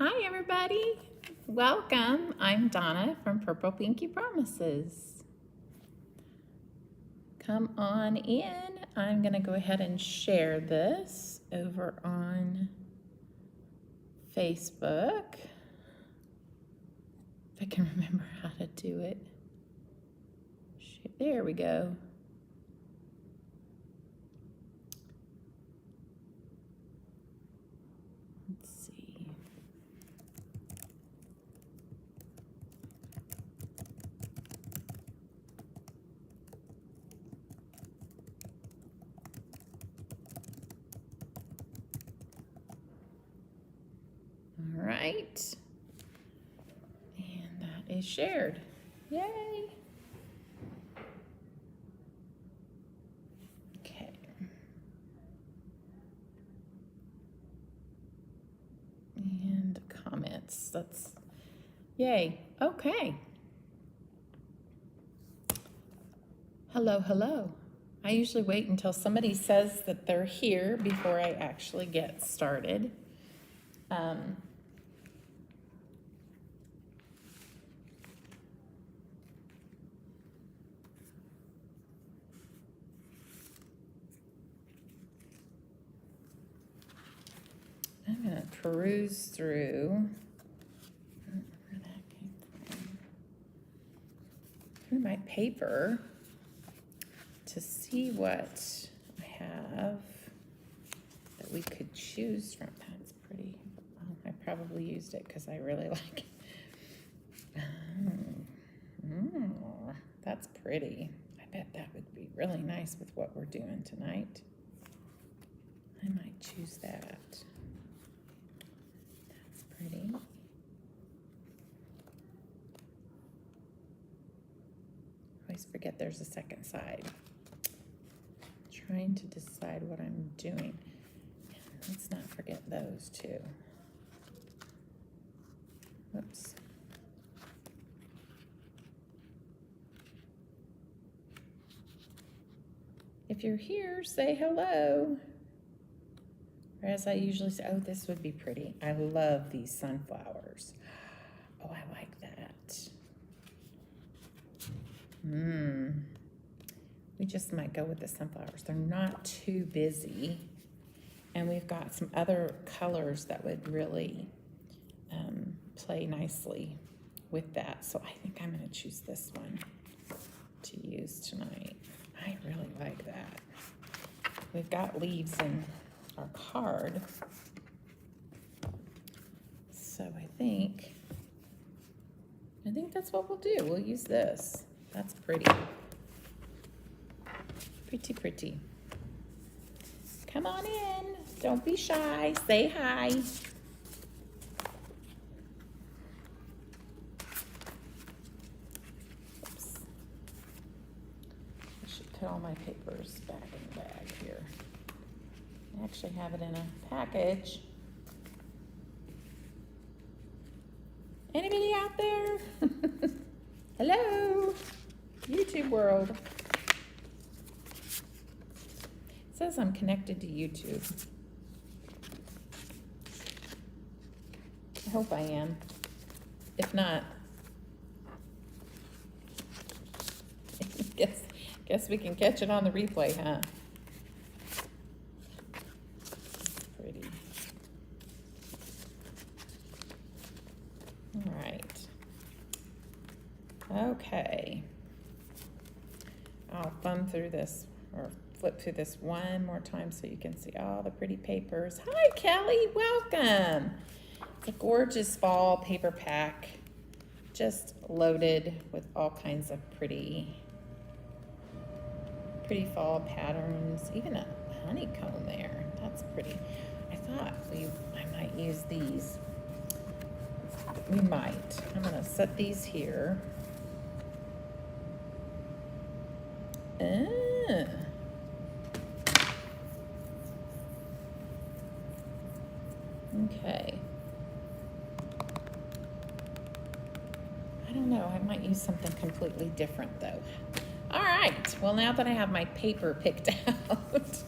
Hi everybody, welcome. I'm Donna from Purple Pinky Promises. Come on in. I'm gonna go ahead and share this over on Facebook. If I can remember how to do it. There we go. Let's see. All right. And that is shared. Yay. Okay. And comments. That's yay. Okay. Hello, hello. I usually wait until somebody says that they're here before I actually get started. I'm going to peruse through, I don't know where that came from, through my paper to see what I have that we could choose from. That's pretty. Oh, I probably used it because I really like it. That's pretty. I bet that would be really nice with what we're doing tonight. I might choose that. Pretty. Always forget there's a second side. Trying to decide what I'm doing. Let's not forget those too. Whoops. If you're here, say hello. Or as I usually say, oh, this would be pretty. I love these sunflowers. Oh, I like that. We just might go with the sunflowers. They're not too busy. And we've got some other colors that would really play nicely with that. So I think I'm going to choose this one to use tonight. I really like that. We've got leaves in our card. So I think that's what we'll do. We'll use this. That's pretty. Pretty, pretty. Come on in. Don't be shy. Say hi. Oops. I should put all my papers back in the bag here. I actually have it in a package. Anybody out there? Hello, YouTube world. It says I'm connected to YouTube. I hope I am. If not, guess we can catch it on the replay, huh? Okay, I'll thumb through this or flip through this one more time so you can see all the pretty papers. Hi, Kelly, welcome. It's a gorgeous fall paper pack, just loaded with all kinds of pretty fall patterns, even a honeycomb there. That's pretty. I thought I might use these. We might. I'm gonna set these here. Okay. I don't know. I might use something completely different though. All right. Well, now that I have my paper picked out,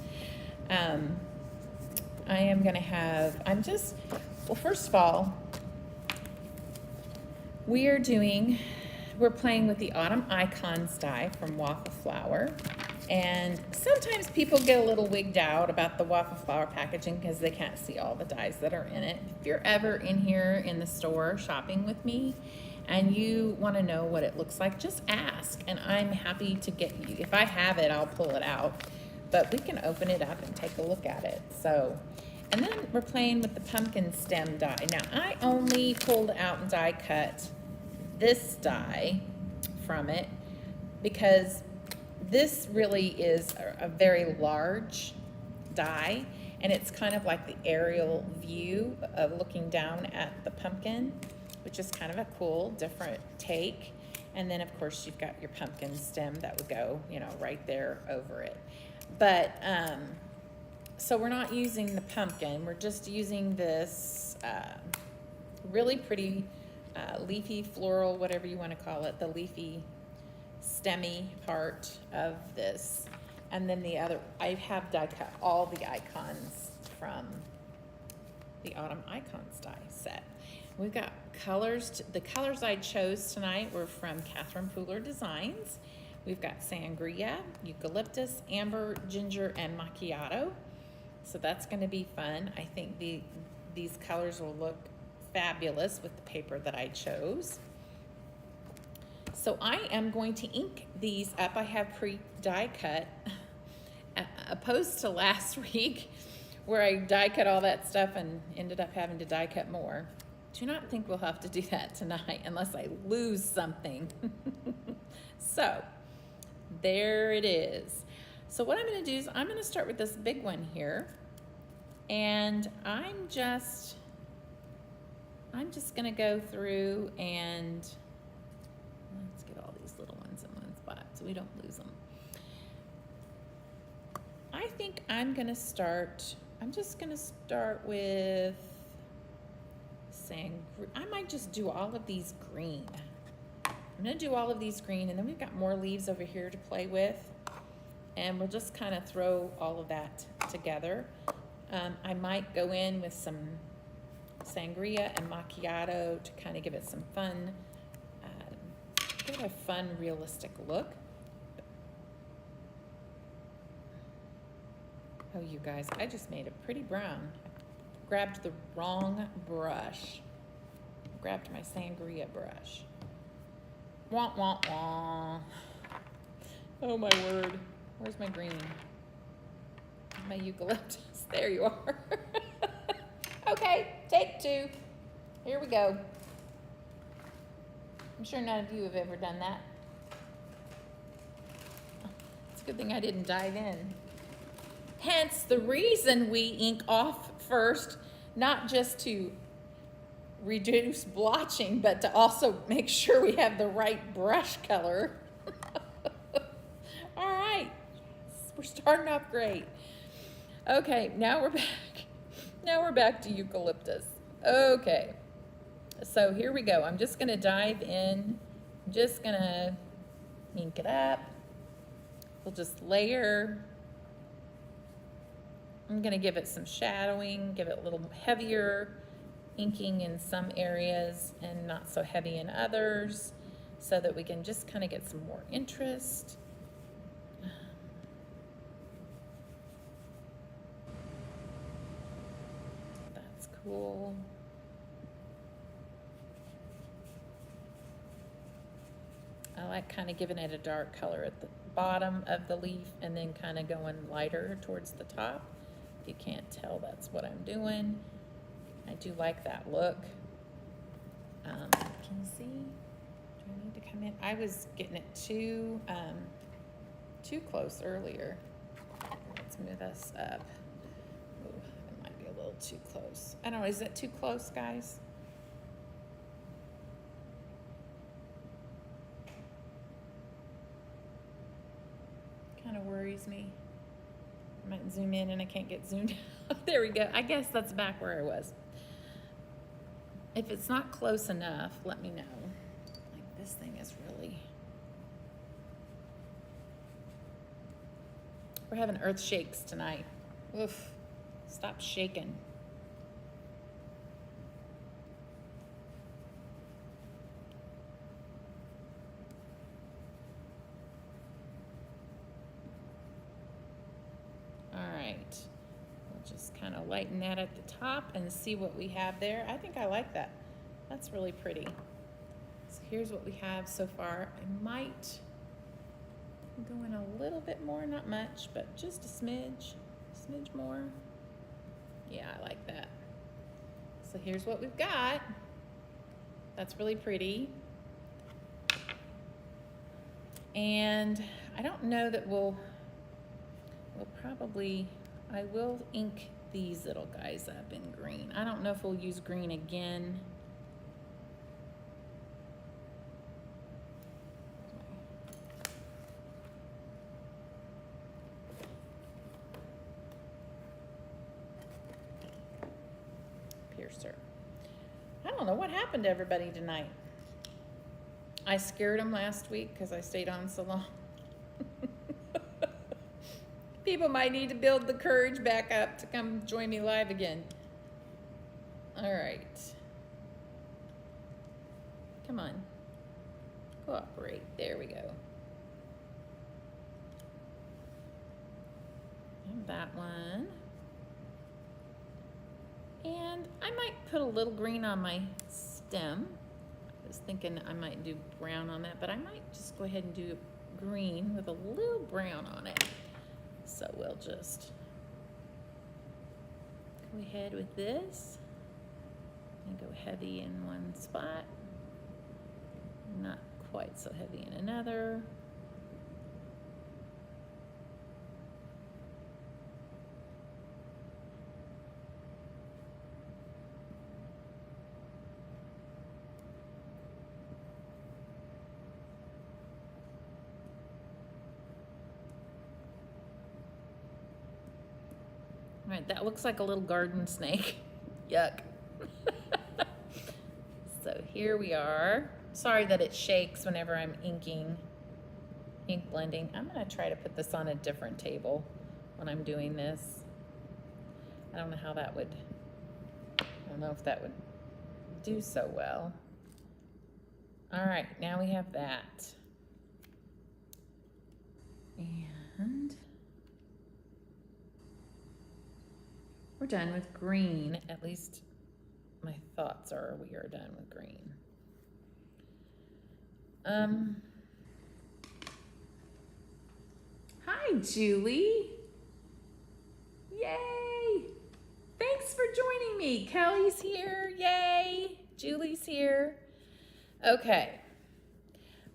I am going to have, well, first of all, We're playing with the Autumn Icons die from Waffle Flower. And sometimes people get a little wigged out about the Waffle Flower packaging because they can't see all the dies that are in it. If you're ever in here in the store shopping with me and you want to know what it looks like, just ask. And I'm happy to get you. If I have it, I'll pull it out. But we can open it up and take a look at it. So, and then we're playing with the pumpkin stem die. Now, I only pulled out and die cut this die from it because this really is a very large die, and it's kind of like the aerial view of looking down at the pumpkin, which is kind of a cool, different take. And then, of course, you've got your pumpkin stem that would go, you know, right there over it. But, so we're not using the pumpkin. We're just using this really pretty leafy floral, whatever you want to call it, the leafy stemmy part of this. And then the other, I have die cut all the icons from the Autumn Icons die set. We've got colors. The colors I chose tonight were from Catherine Pooler Designs. We've got Sangria, Eucalyptus, Amber, Ginger, and Macchiato. So that's going to be fun. I think these colors will look fabulous with the paper that I chose. So I am going to ink these up. I have pre-die cut, opposed to last week where I die cut all that stuff and ended up having to die cut more. Do not think we'll have to do that tonight unless I lose something. So there it is. So what I'm going to do is I'm going to start with this big one here, and I'm just going to go through and let's get all these little ones in one spot so we don't lose them. I think I'm just going to start with Sangria. I might just do all of these green. I'm going to do all of these green, and then we've got more leaves over here to play with, and we'll just kind of throw all of that together. I might go in with some Sangria and Macchiato to kind of give it some fun, give it a fun, realistic look. Oh, you guys, I just made it pretty brown. Grabbed the wrong brush. Grabbed my Sangria brush. Wah, wah, wah. Oh my word. Where's my green? My eucalyptus. There you are. Okay, take two. Here we go. I'm sure none of you have ever done that. It's a good thing I didn't dive in. Hence the reason we ink off first, not just to reduce blotching, but to also make sure we have the right brush color. All right, we're starting off great. Okay, now we're back. Now we're back to eucalyptus. Okay, so here we go. I'm just gonna dive in. I'm just gonna ink it up. We'll just layer. I'm gonna give it some shadowing, give it a little heavier inking in some areas and not so heavy in others, so that we can just kind of get some more interest. That's cool. I like kind of giving it a dark color at the bottom of the leaf and then kind of going lighter towards the top. If you can't tell, that's what I'm doing. I do like that look. Can you see? Do I need to come in? I was getting it too close earlier. Let's move this up. Ooh, it might be a little too close. I don't know, is that too close, guys? Kind of worries me. I might zoom in and I can't get zoomed out. There we go. I guess that's back where I was. If it's not close enough, let me know. Like, this thing is really... We're having earth shakes tonight. Oof. Stop shaking. gonna lighten that at the top and see what we have there. I think I like that. That's really pretty. So here's what we have so far. I might go in a little bit more, not much, but just a smidge more. Yeah, I like that. So here's what we've got. That's really pretty. And I don't know that we'll probably, I will ink these little guys up in green. I don't know if we'll use green again. Piercer. I don't know what happened to everybody tonight. I scared them last week because I stayed on so long. People might need to build the courage back up to come join me live again. All right. Come on. Cooperate. There we go. And that one. And I might put a little green on my stem. I was thinking I might do brown on that, but I might just go ahead and do green with a little brown on it. So we'll just go ahead with this and go heavy in one spot, not quite so heavy in another. All right, that looks like a little garden snake. Yuck. So here we are. Sorry that it shakes whenever I'm ink blending. I'm gonna try to put this on a different table when I'm doing this. I don't know how that would, I don't know if that would do so well. All right, now we have that. And we're done with green. At least my thoughts are we are done with green. Hi, Julie. Yay. Thanks for joining me. Kelly's here. Yay. Julie's here. Okay.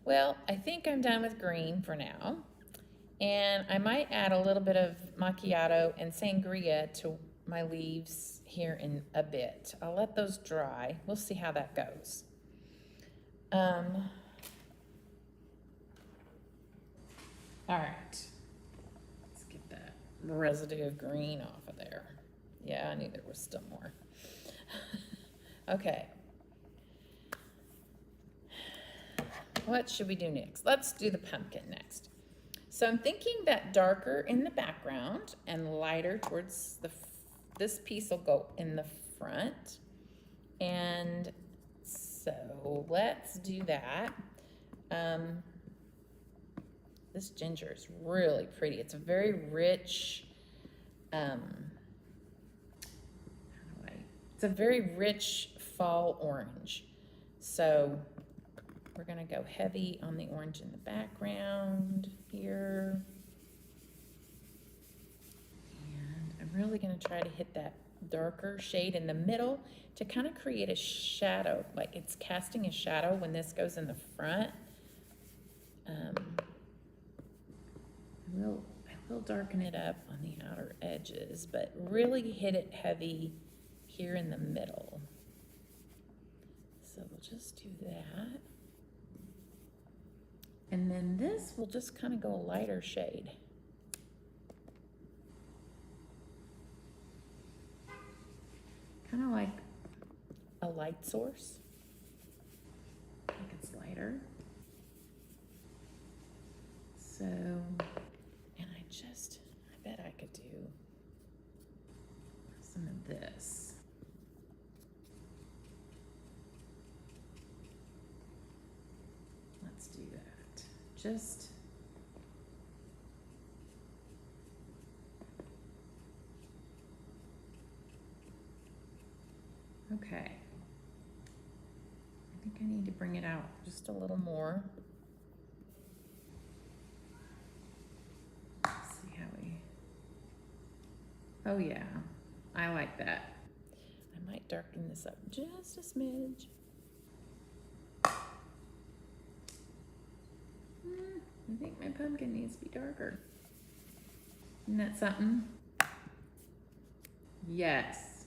Well, I think I'm done with green for now. And I might add a little bit of Macchiato and Sangria to my leaves here in a bit. I'll let those dry. We'll see how that goes. All right. Let's get that residue of green off of there. Yeah, I knew there was still more. Okay. What should we do next? Let's do the pumpkin next. So I'm thinking that darker in the background and lighter towards this piece will go in the front. And so let's do that. This ginger is really pretty. It's a very rich, it's a very rich fall orange. So we're gonna go heavy on the orange in the background here. And I'm really gonna try to hit that darker shade in the middle to kind of create a shadow, like it's casting a shadow when this goes in the front. I will darken it up on the outer edges, but really hit it heavy here in the middle. So we'll just do that. And then this will just kind of go a lighter shade. Kind of like a light source. I think it's lighter. So, and I bet I could do some of this. Let's do that. Just Okay. I think I need to bring it out just a little more. Let's see how we... Oh yeah, I like that. I might darken this up just a smidge. I think my pumpkin needs to be darker. Isn't that something? Yes.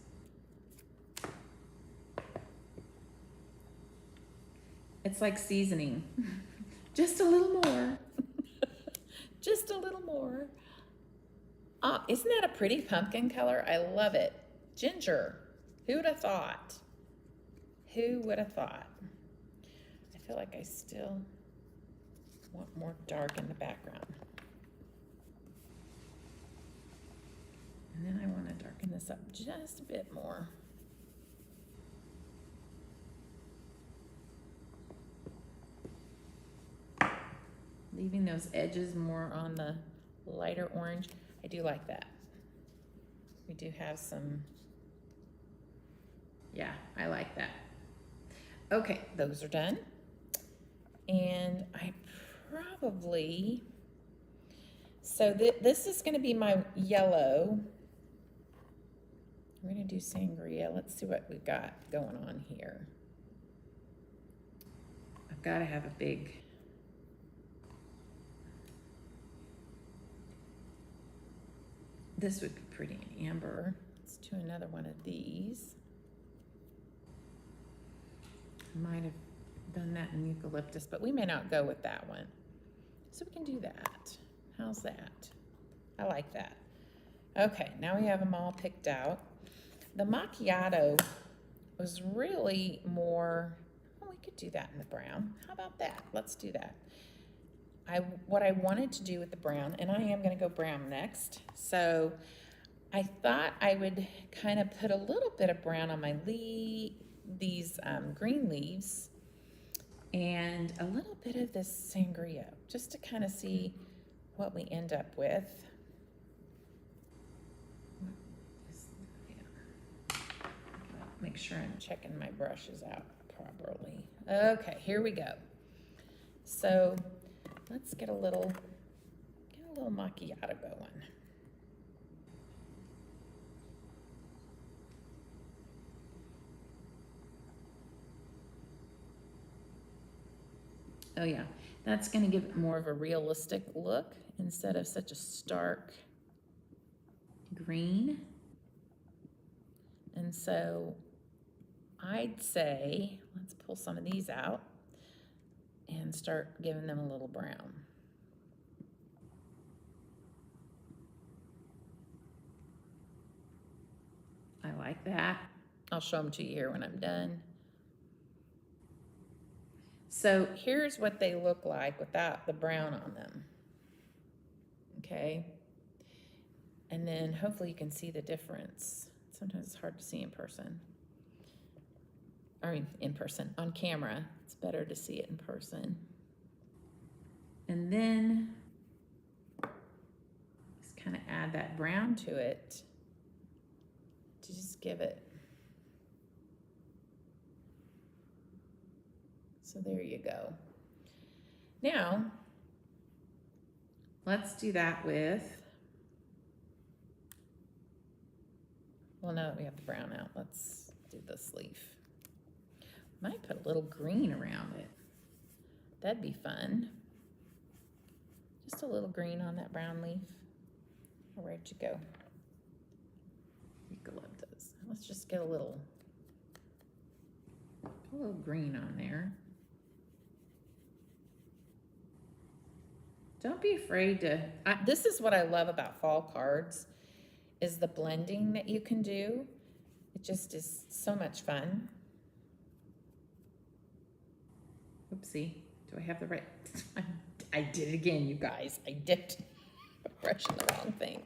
It's like seasoning. Just a little more. Just a little more. Oh, isn't that a pretty pumpkin color? I love it. Ginger. Who would have thought? Who would have thought? I feel like I still want more dark in the background. And then I want to darken this up just a bit more. Leaving those edges more on the lighter orange. I do like that. We do have some, yeah, I like that. Okay, those are done. And I probably, so this is going to be my yellow. We're going to do Sangria. Let's see what we've got going on here. I've got to have a big, this would be pretty amber. Let's do another one of these. Might have done that in Eucalyptus, but we may not go with that one. So we can do that. How's that? I like that. Okay, now we have them all picked out. The Macchiato was really more, oh, we could do that in the brown. How about that? Let's do that. What I wanted to do with the brown, and I am going to go brown next. So I thought I would kind of put a little bit of brown on my these green leaves and a little bit of this Sangria, just to kind of see what we end up with. Make sure I'm checking my brushes out properly. Okay, here we go. So let's get a little Macchiato going. Oh yeah, that's going to give it more of a realistic look instead of such a stark green. And so I'd say, let's pull some of these out and start giving them a little brown. I like that. I'll show them to you here when I'm done. So here's what they look like without the brown on them. Okay. And then hopefully you can see the difference. Sometimes it's hard to see in person. I mean, in person, on camera. It's better to see it in person. And then just kind of add that brown to it to just give it. So there you go. Now, let's do that with, well, now that we have the brown out, let's do this leaf. Might put a little green around it. That'd be fun. Just a little green on that brown leaf. Where'd you go? Eucalyptus. Let's just get a little green on there. Don't be afraid to, this is what I love about fall cards, is the blending that you can do. It just is so much fun. Oopsie, do I have the right, I did it again, you guys. I dipped a brush in the wrong thing.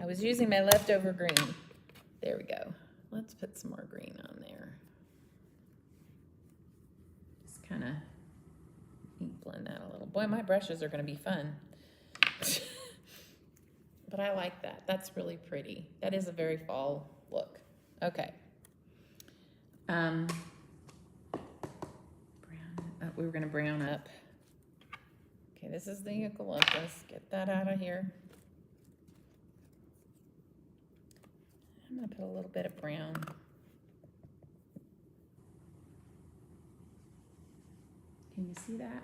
I was using my leftover green. There we go. Let's put some more green on there. Just kind of ink blend that a little. Boy, my brushes are going to be fun. But I like that. That's really pretty. That is a very fall look. Okay. Brown, we were gonna brown up. Okay, this is the eucalyptus. Get that out of here. I'm gonna put a little bit of brown. Can you see that?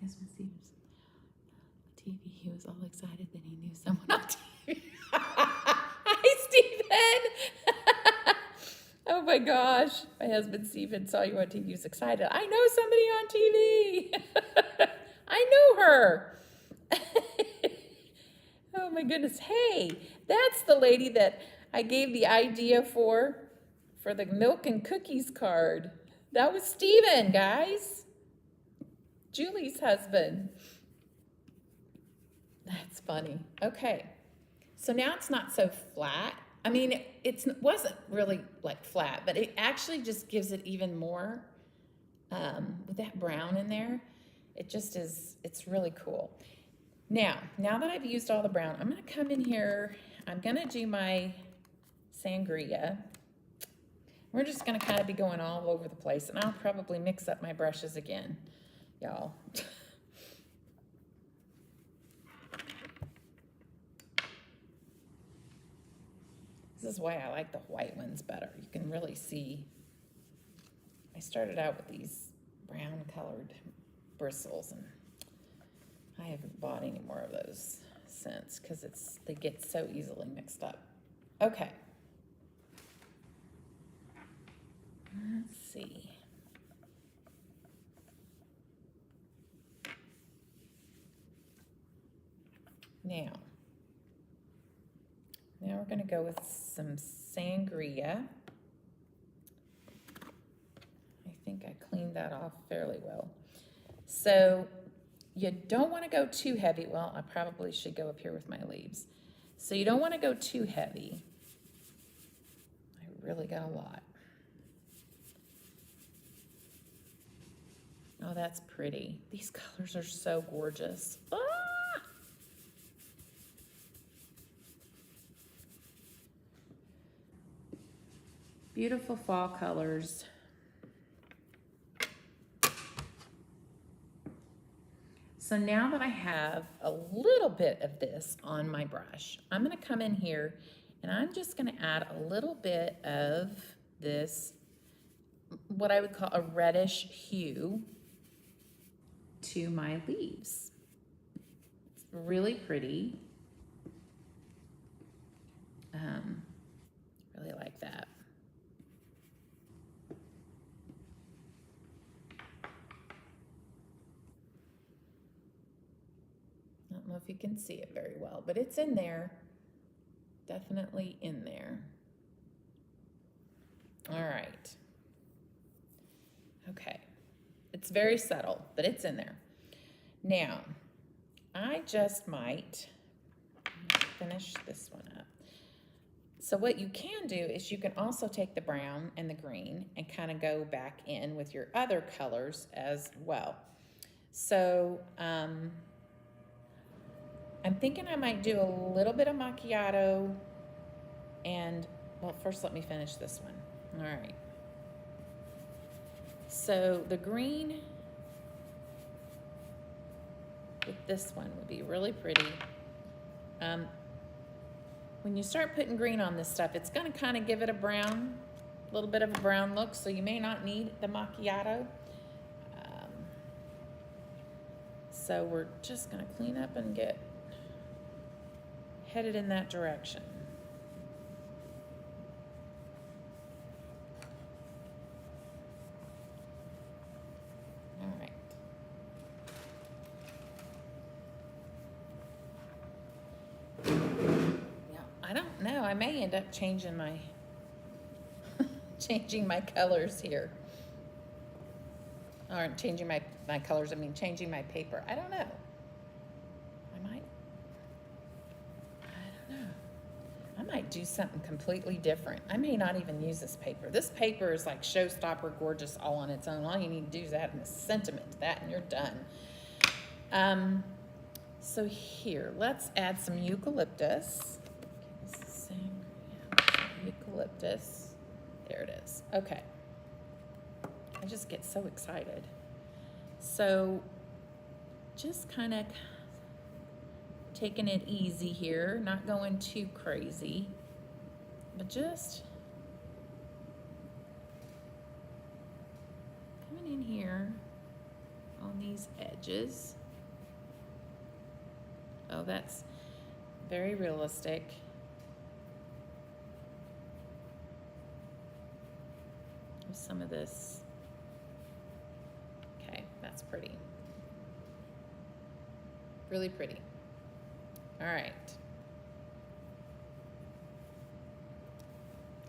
Yes, Miss Stevens. TV, he was all excited that he knew someone on TV. Hi, Stephen! Oh my gosh, my husband Stephen saw you on TV. He was excited. I know somebody on TV. I know her. Oh my goodness. Hey, that's the lady that I gave the idea for the milk and cookies card. That was Stephen, guys. Julie's husband. That's funny. Okay, so now it's not so flat. I mean, it wasn't really like flat, but it actually just gives it even more with that brown in there. It just is, it's really cool. Now that I've used all the brown, I'm gonna come in here, I'm gonna do my Sangria. We're just gonna kind of be going all over the place, and I'll probably mix up my brushes again, y'all. This is why I like the white ones better. You can really see. I started out with these brown colored bristles, and I haven't bought any more of those since because they get so easily mixed up. Okay. Let's see. Now we're going to go with some Sangria. I think I cleaned that off fairly well. So you don't want to go too heavy. Well, I probably should go up here with my leaves. So you don't want to go too heavy. I really got a lot. Oh, that's pretty. These colors are so gorgeous. Ah! Beautiful fall colors. So now that I have a little bit of this on my brush, I'm gonna come in here and I'm just gonna add a little bit of this, what I would call a reddish hue, to my leaves. It's really pretty. Really like that. I don't know if you can see it very well, but it's in there. Definitely in there. All right. Okay. It's very subtle, but it's in there. Now, I just might finish this one up. So what you can do is you can also take the brown and the green and kind of go back in with your other colors as well. So I'm thinking I might do a little bit of Macchiato and, well, first let me finish this one. All right. So the green with this one would be really pretty. When you start putting green on this stuff, it's going to kind of give it a brown, a little bit of a brown look, so you may not need the Macchiato. So we're just going to clean up and get headed in that direction. All right. Now, I don't know. I may end up changing my colors here. Or changing my colors, I mean changing my paper. I don't know. I might do something completely different. I may not even use this paper. This paper is like showstopper gorgeous all on its own. All you need to do is add a sentiment to that and you're done. So here, let's add some eucalyptus. Okay, this is Sangria. Eucalyptus There it is. Okay. I just get so excited. So just kind of taking it easy here, not going too crazy, but just coming in here on these edges. Oh, that's very realistic. With some of this. Okay, that's pretty. Really pretty. All right.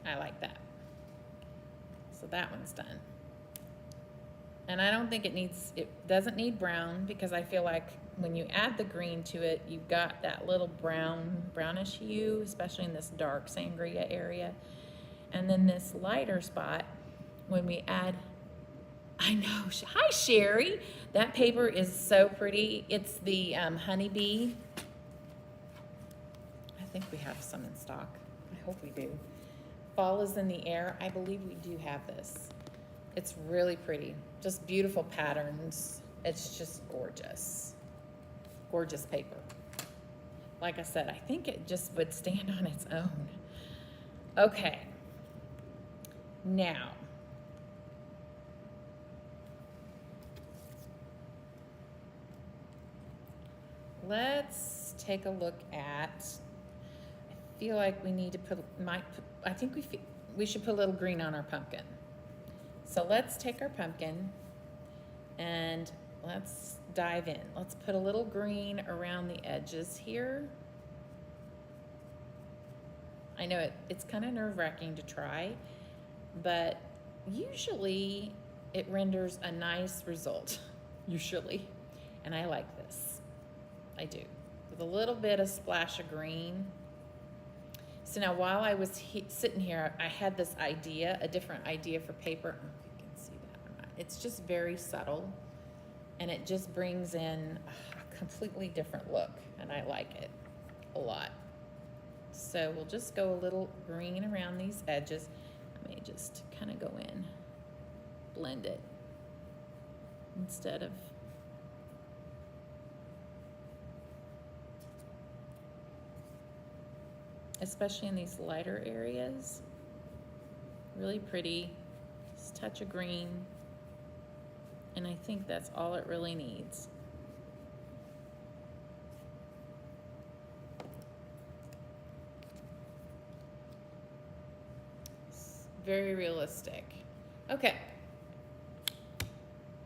I like that. So that one's done. And I don't think it doesn't need brown, because I feel like when you add the green to it, you've got that little brownish hue, especially in this dark sangria area. And then this lighter spot, when we add, I know, hi Sherry. That paper is so pretty. It's the HoneyBee. I think we have some in stock. I hope we do. Fall is in the air. I believe we do have this. It's really pretty. Just beautiful patterns. It's just gorgeous. Gorgeous paper. Like I said, I think it just would stand on its own. Okay. Now, let's take a look at, I feel like we need to I think we should put a little green on our pumpkin. So let's take our pumpkin and let's dive in. Let's put a little green around the edges here. I know it's kind of nerve-wracking to try, but usually it renders a nice result, usually. And I like this. I do. With a little bit of splash of green. So now while I was sitting here, I had this idea, a different idea for paper. I don't know if you can see that or not. It's just very subtle, and it just brings in a completely different look, and I like it a lot. So we'll just go a little green around these edges. Let me just kind of go in, blend it, instead of especially in these lighter areas. Really pretty, just a touch of green, and I think that's all it really needs. It's very realistic. Okay,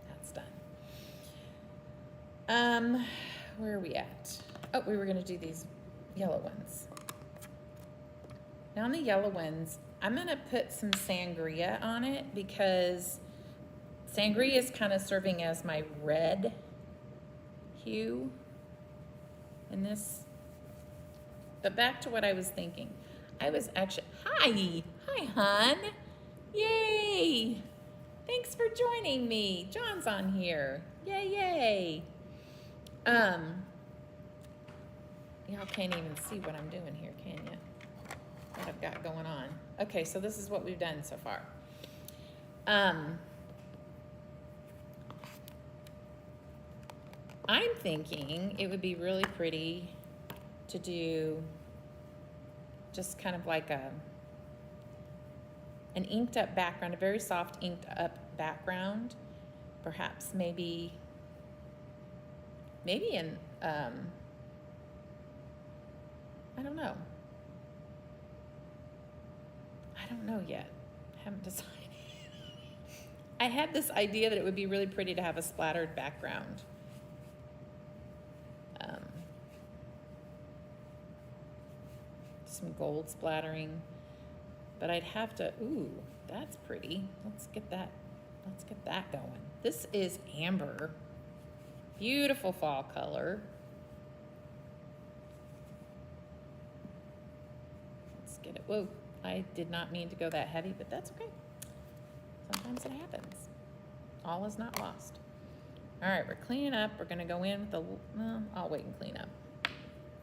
that's done. Where are we at? Oh, we were gonna do these yellow ones. Now on the yellow ones, I'm gonna put some Sangria on it, because Sangria is kind of serving as my red hue in this. But back to what I was thinking. I was actually, hi hon, yay. Thanks for joining me. John's on here, yay. Y'all can't even see what I'm doing here, can you? What I've got going on. Okay, so this is what we've done so far. I'm thinking it would be really pretty to do just kind of like an inked up background, a very soft inked up background. Perhaps maybe in, I don't know. I don't know yet. I haven't decided. I had this idea that it would be really pretty to have a splattered background. Some gold splattering, but I'd have to, ooh, that's pretty. Let's get that going. This is amber. Beautiful fall color. Let's get it. Whoa. I did not mean to go that heavy, but that's okay. Sometimes it happens. All is not lost. All right, we're cleaning up. We're gonna go in with well, I'll wait and clean up.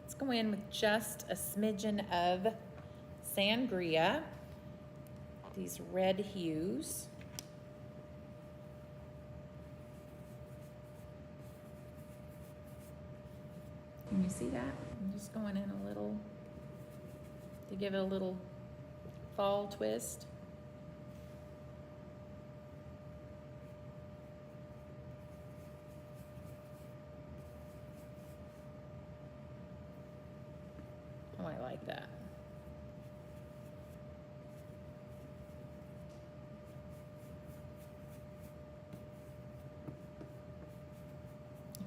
Let's go in with just a smidgen of Sangria. these red hues. Can you see that? I'm just going in a little to give it a little fall twist. Oh, I like that.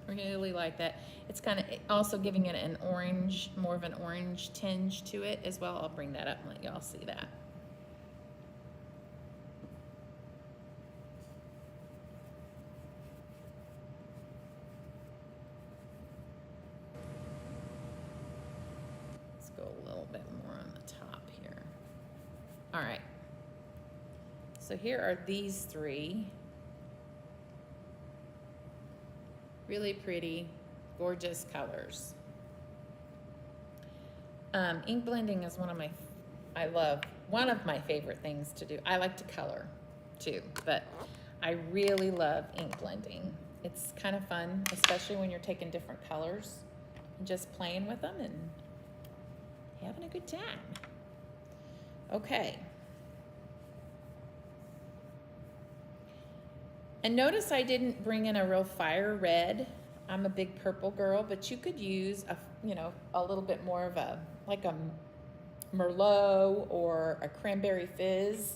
Really like that. It's kind of also giving it an orange, more of an orange tinge to it as well. I'll bring that up and let y'all see that. Let's go a little bit more on the top here. All right. So here are these three. Really pretty, gorgeous colors. Ink blending is one of my favorite things to do. I like to color too, but I really love ink blending. It's kind of fun, especially when you're taking different colors and just playing with them and having a good time. Okay. And notice I didn't bring in a real fire red. I'm a big purple girl, but you could use a little bit more of a, like a Merlot or a Cranberry Fizz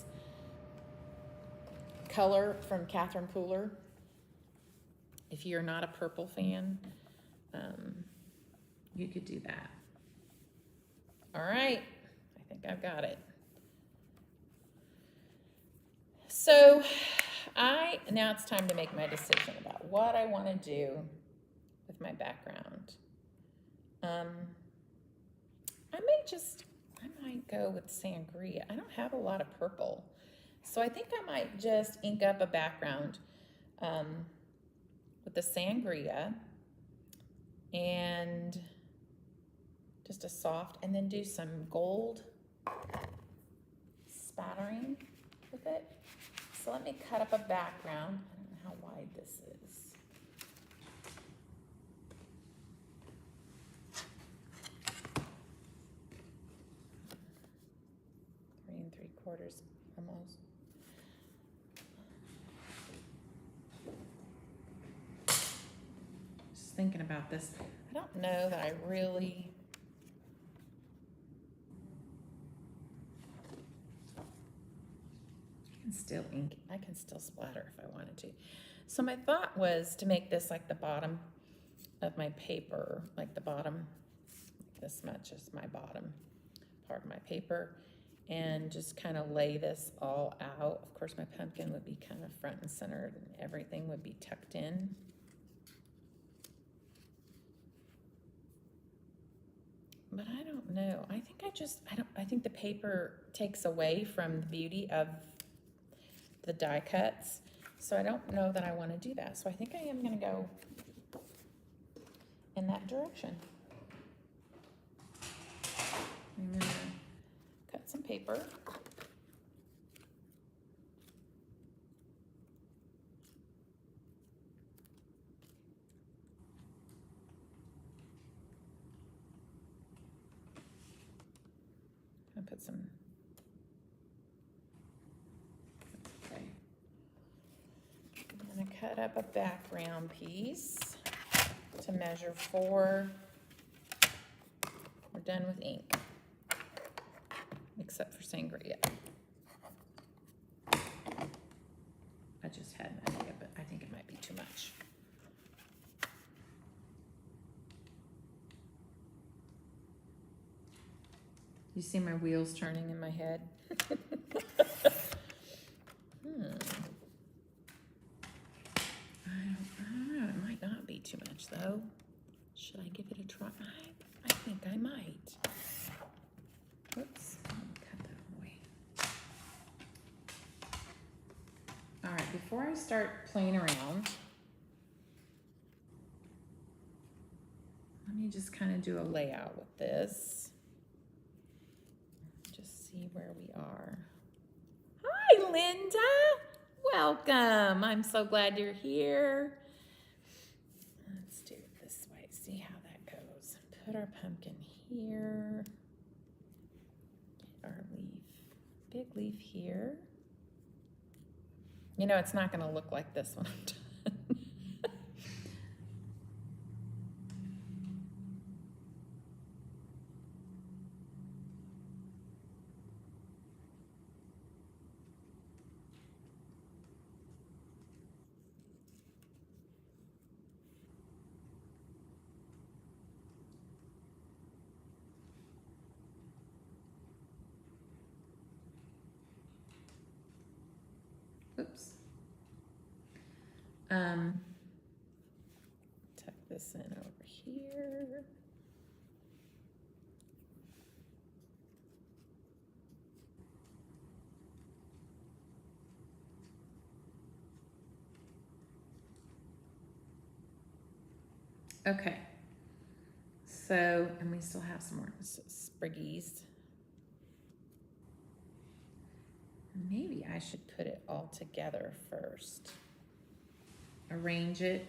color from Catherine Pooler. If you're not a purple fan, you could do that. All right, I think I've got it. So, now it's time to make my decision about what I want to do with my background. I might go with Sangria. I don't have a lot of purple, so I think I might just ink up a background with the Sangria and just a soft, and then do some gold spattering with it. So let me cut up a background. I don't know how wide this is. Three and 3/4 almost. Just thinking about this. I don't know that I really still ink. I can still splatter if I wanted to. So my thought was to make this like the bottom of my paper, like the bottom, this much is my bottom part of my paper, and just kind of lay this all out. Of course, my pumpkin would be kind of front and centered, and everything would be tucked in. But I don't know. I think I think the paper takes away from the beauty of the die cuts, so I don't know that I want to do that. So I think I am going to go in that direction. I'm going to cut some paper. I'll put some. I'm going to cut up a background piece to measure 4. We're done with ink, except for Sangria. I just had an idea, but I think it might be too much. You see my wheels turning in my head? Too much though. Should I give it a try? I think I might. Whoops, let me cut that away. All right, before I start playing around, let me just kind of do a layout with this. Just see where we are. Linda. Welcome. I'm so glad you're here. Let's do it this way. See how that goes. Put our pumpkin here. Get our leaf, big leaf here. You know, it's not going to look like this when I'm done. Oops. Tuck this in over here. Okay. So, and we still have some more spriggies. Maybe I should put it all together first. Arrange it.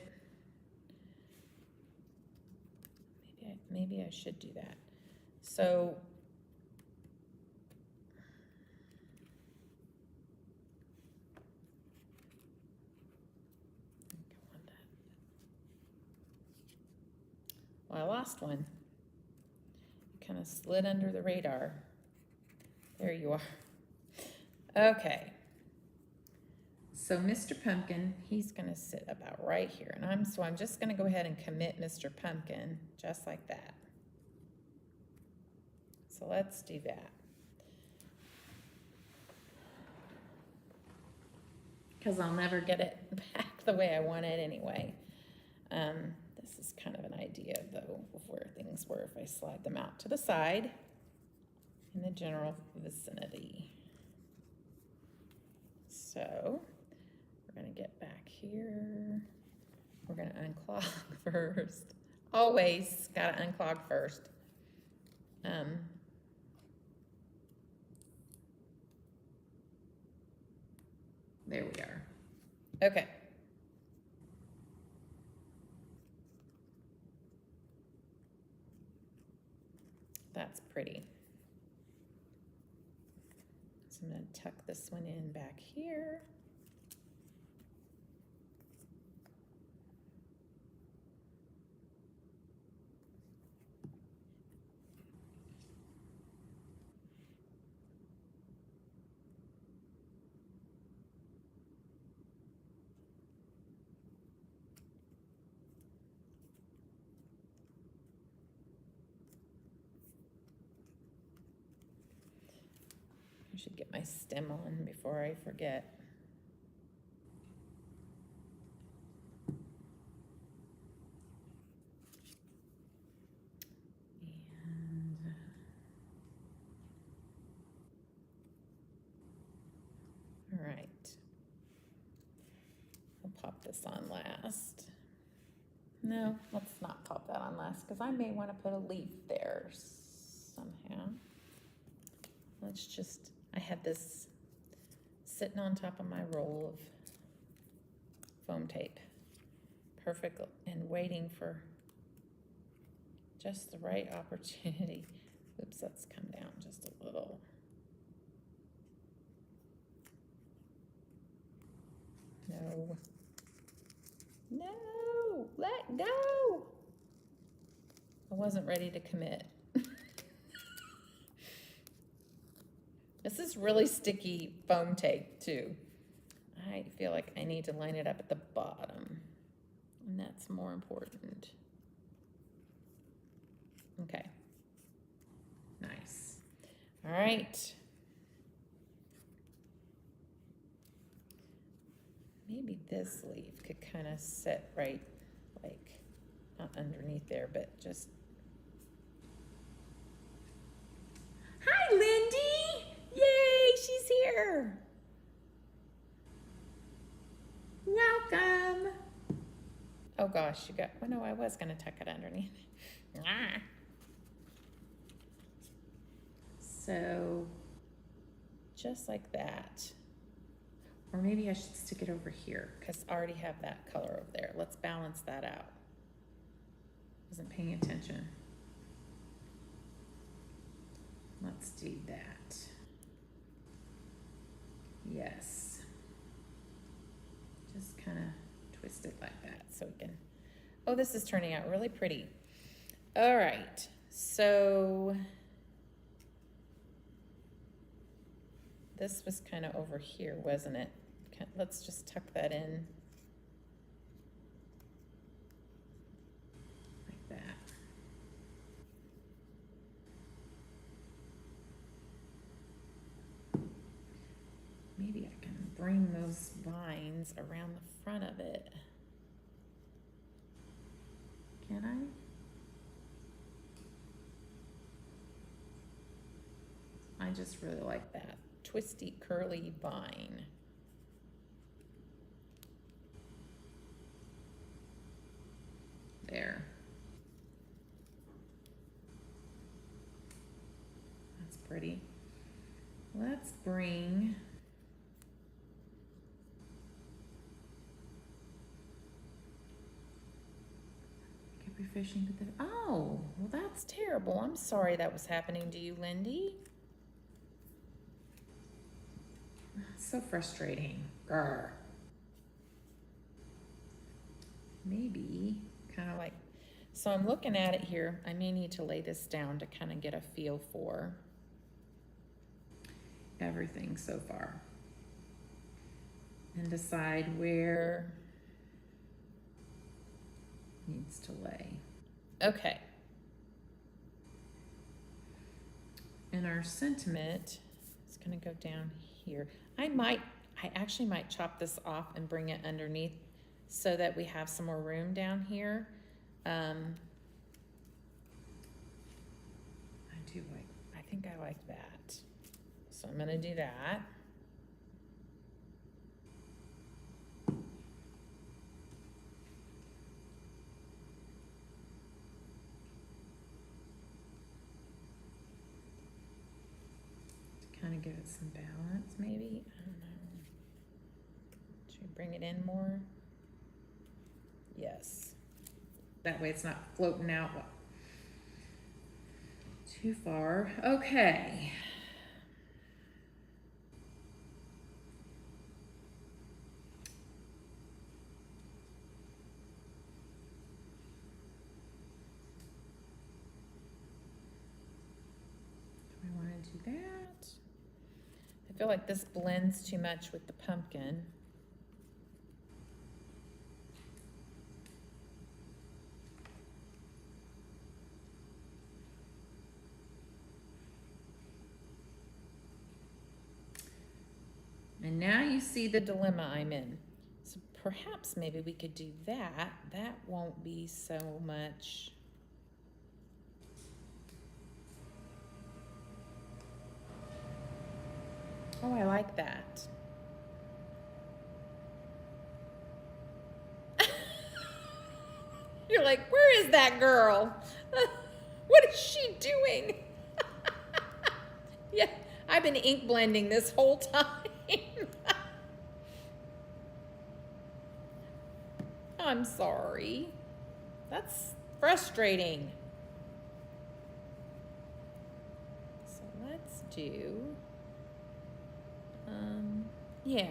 Maybe I should do that. So well, I lost one. It kind of slid under the radar. There you are. Okay, so Mr. Pumpkin, he's gonna sit about right here, and I'm just gonna go ahead and commit Mr. Pumpkin just like that. So let's do that. Because I'll never get it back the way I want it anyway. This is kind of an idea though of where things were if I slide them out to the side in the general vicinity. So we're gonna get back here. We're gonna unclog first. Always gotta unclog first. There we are. Okay. That's pretty. So I'm going to tuck this one in back here. I should get my stem on before I forget. And all right, I'll pop this on last. No, let's not pop that on last because I may want to put a leaf there somehow. Let's just, I had this sitting on top of my roll of foam tape. Perfect, and waiting for just the right opportunity. Oops, let's come down just a little. No. No, let go. I wasn't ready to commit. This is really sticky foam tape too. I feel like I need to line it up at the bottom, and that's more important. Okay, nice. All right. Maybe this leaf could kind of sit right, like, not underneath there, but just. Hi, Lindy! Yay, she's here. Welcome. Oh gosh, you got, well, no, I was gonna tuck it underneath. So, just like that. Or maybe I should stick it over here because I already have that color over there. Let's balance that out. Wasn't paying attention. Let's do that. Yes. Just kind of twist it like that so we can, oh, this is turning out really pretty. All right, so this was kind of over here, wasn't it? Let's just tuck that in like that. Maybe I can bring those vines around the front of it. Can I? I just really like that twisty, curly vine. There. That's pretty. Let's bring fishing with the, oh, well that's terrible. I'm sorry that was happening to you, Lindy. So frustrating. Grr. Maybe kind of like, so I'm looking at it here. I may need to lay this down to kind of get a feel for everything so far and decide where needs to lay. Okay. And our sentiment is going to go down here. I actually might chop this off and bring it underneath so that we have some more room down here. I think I like that. So I'm going to do that. Kind of give it some balance, maybe. I don't know. Should we bring it in more? Yes. That way it's not floating out too far. Okay. Do we want to do that? I feel like this blends too much with the pumpkin. And now you see the dilemma I'm in. So perhaps maybe we could do that. That won't be so much. Oh, I like that. You're like, where is that girl? What is she doing? Yeah, I've been ink blending this whole time. I'm sorry. That's frustrating. So let's do, yeah. I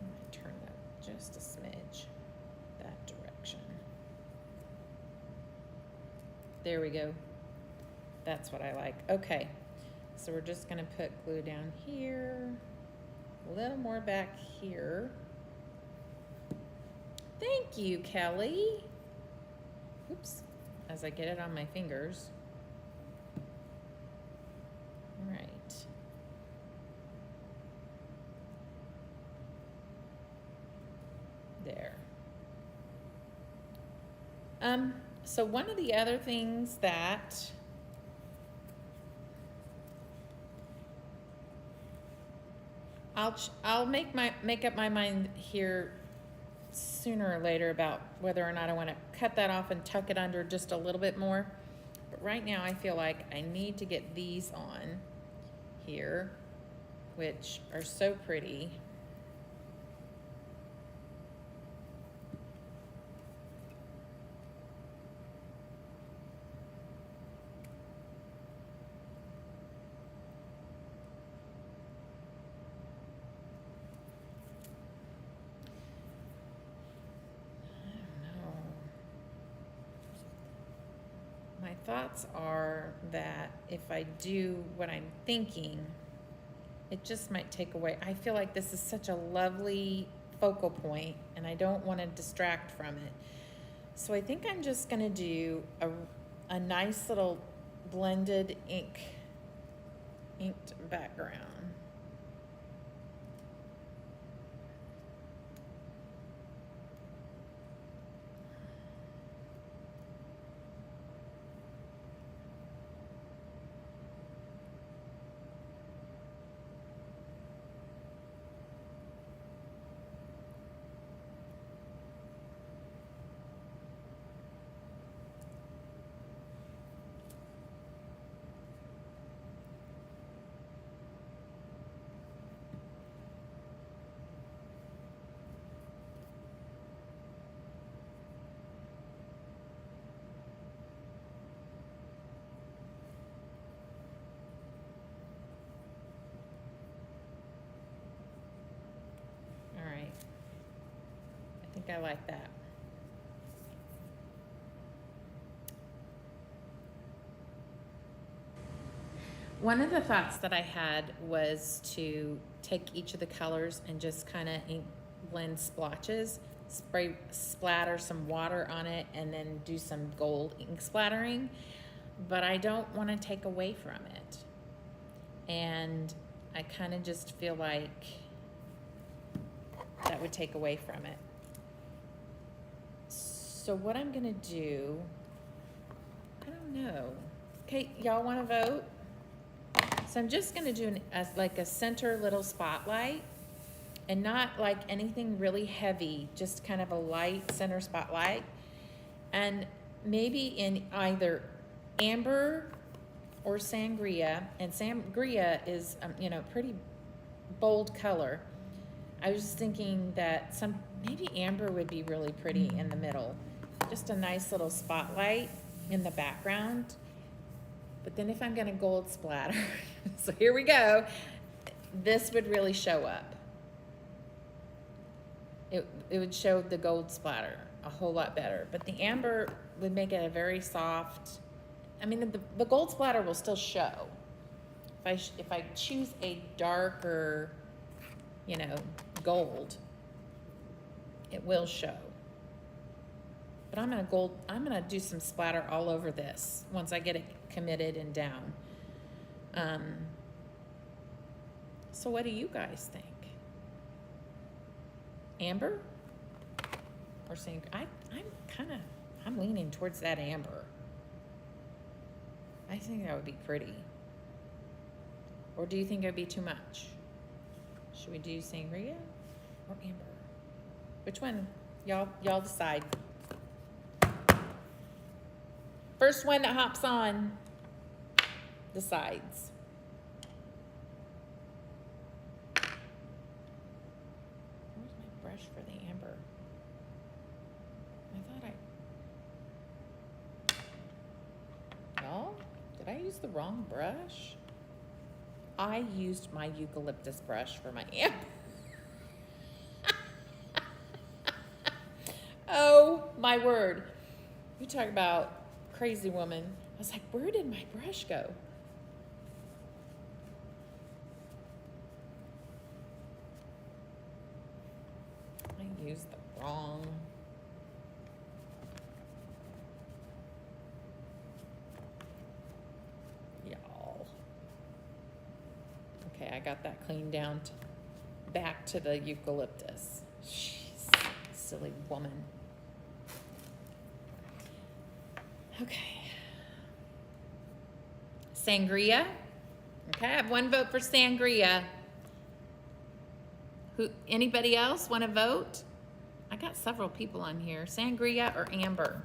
might turn that just a smidge that direction. There we go. That's what I like. Okay. So we're just gonna put glue down here, a little more back here. Thank you, Kelly. Oops, as I get it on my fingers. All right. There. So one of the other things that I'll make up my mind here sooner or later about whether or not I want to cut that off and tuck it under just a little bit more. But right now I feel like I need to get these on here. which are so pretty. My thoughts are that if I do what I'm thinking, it just might take away. I feel like this is such a lovely focal point and I don't want to distract from it. So I think I'm just going to do a nice little blended inked background. I like that. One of the thoughts that I had was to take each of the colors and just kind of blend splotches, splatter some water on it, and then do some gold ink splattering. But I don't want to take away from it. And I kind of just feel like that would take away from it. So what I'm gonna do, I don't know. Okay, y'all wanna vote? So I'm just gonna do like a center little spotlight and not like anything really heavy, just kind of a light center spotlight. And maybe in either amber or sangria, and sangria is, you know, pretty bold color. I was just thinking that maybe amber would be really pretty in the middle. Just a nice little spotlight in the background. But then if I'm gonna gold splatter, so here we go, this would really show up. It would show the gold splatter a whole lot better. But the amber would make it a very soft, I mean, the gold splatter will still show. If I choose a darker, you know, gold, it will show. But I'm gonna do some splatter all over this once I get it committed and down. So what do you guys think? Amber or sangria? I'm leaning towards that amber. I think that would be pretty. Or do you think it would be too much? Should we do sangria or amber? Which one? Y'all decide. First one that hops on decides. Where's my brush for the amber? Y'all, did I use the wrong brush? I used my eucalyptus brush for my amber. Oh my word. You talk about crazy woman. I was like, where did my brush go? I used the wrong. Y'all. Okay, I got that cleaned down back to the eucalyptus. Jeez, silly woman. Okay. Sangria. Okay, I have one vote for sangria. Anybody else want to vote? I got several people on here. Sangria or amber?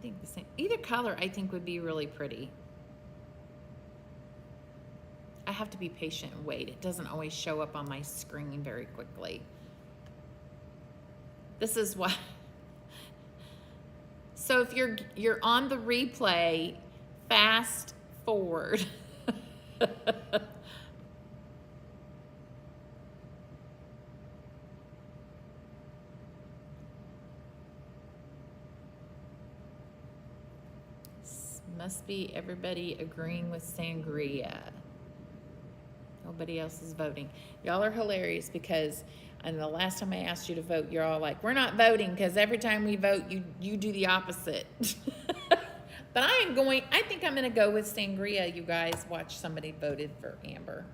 think the same. Either color I think would be really pretty. I have to be patient and wait. It doesn't always show up on my screen very quickly. This is why. So if you're on the replay, fast forward. Must be everybody agreeing with Sangria. Nobody else is voting. Y'all are hilarious because and the last time I asked you to vote, you're all like, we're not voting because every time we vote, you do the opposite. But I think I'm gonna go with Sangria, you guys. Watch, somebody voted for Amber.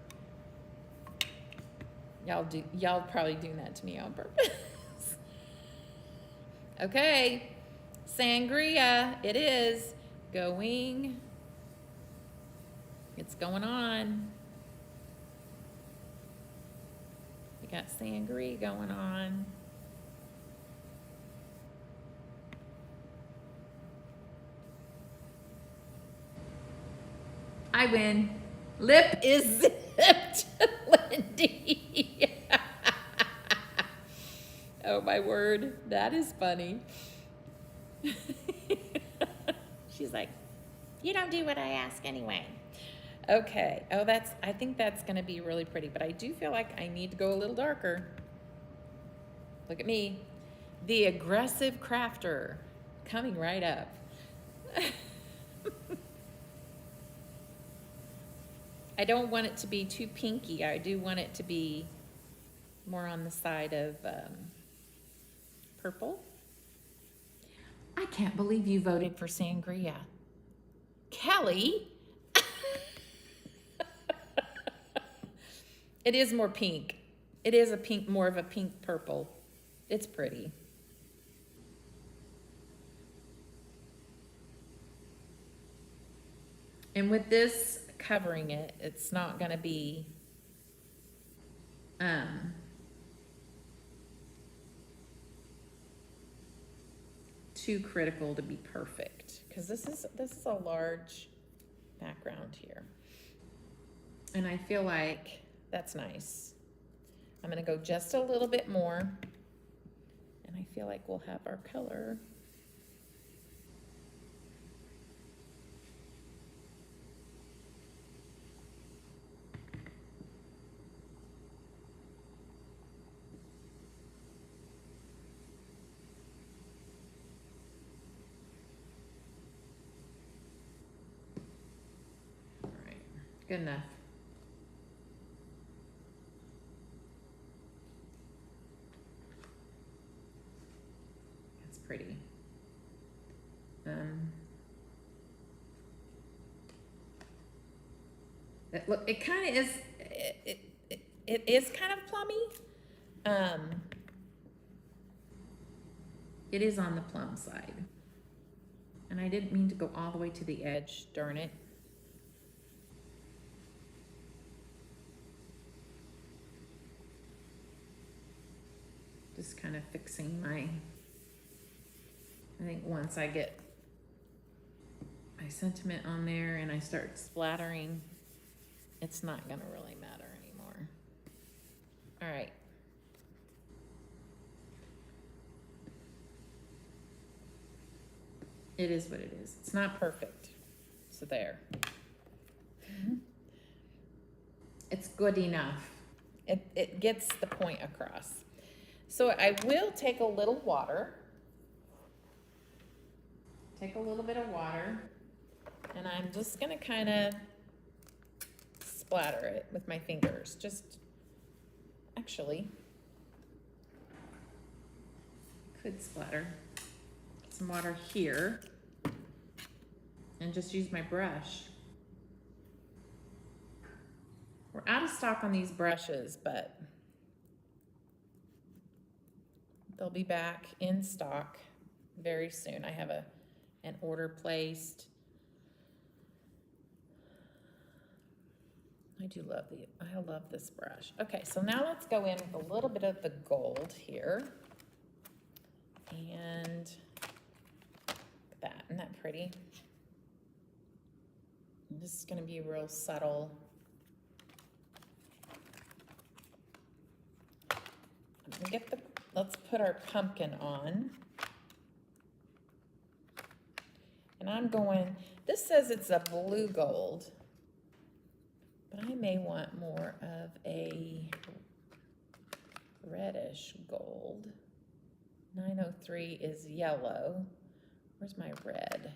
Y'all probably doing that to me on purpose. Okay, Sangria, it is going. It's going on. We got Sangria going on. I win. Lip is zipped, Lindy. Oh my word, that is funny. She's like, you don't do what I ask anyway. Okay, oh I think that's gonna be really pretty, but I do feel like I need to go a little darker. Look at me, the aggressive crafter, coming right up. I don't want it to be too pinky. I do want it to be more on the side of purple. I can't believe you voted for Sangria. Kelly? It is more pink. It is a pink, more of a pink purple. It's pretty. And with this covering it, it's not gonna be too critical to be perfect, because this is a large background here, and I feel like that's nice. I'm gonna go just a little bit more, and I feel like we'll have our color. Good enough. That's pretty. Look, it kind of is. It is kind of plummy. It is on the plum side, and I didn't mean to go all the way to the edge. Darn it. Just kind of fixing I think once I get my sentiment on there and I start splattering, it's not gonna really matter anymore. All right. It is what it is. It's not perfect. So there. It's good enough. It gets the point across. So I will take a little water. Take a little bit of water, and I'm just gonna kind of splatter it with my fingers. Just, actually, could splatter some water here and just use my brush. We're out of stock on these brushes, but they'll be back in stock very soon. I have an order placed. I love this brush. Okay, so now let's go in with a little bit of the gold here. And that pretty. This is gonna be real subtle. Let's put our pumpkin on. And I'm going, this says it's a blue gold, but I may want more of a reddish gold. 903 is yellow. Where's my red?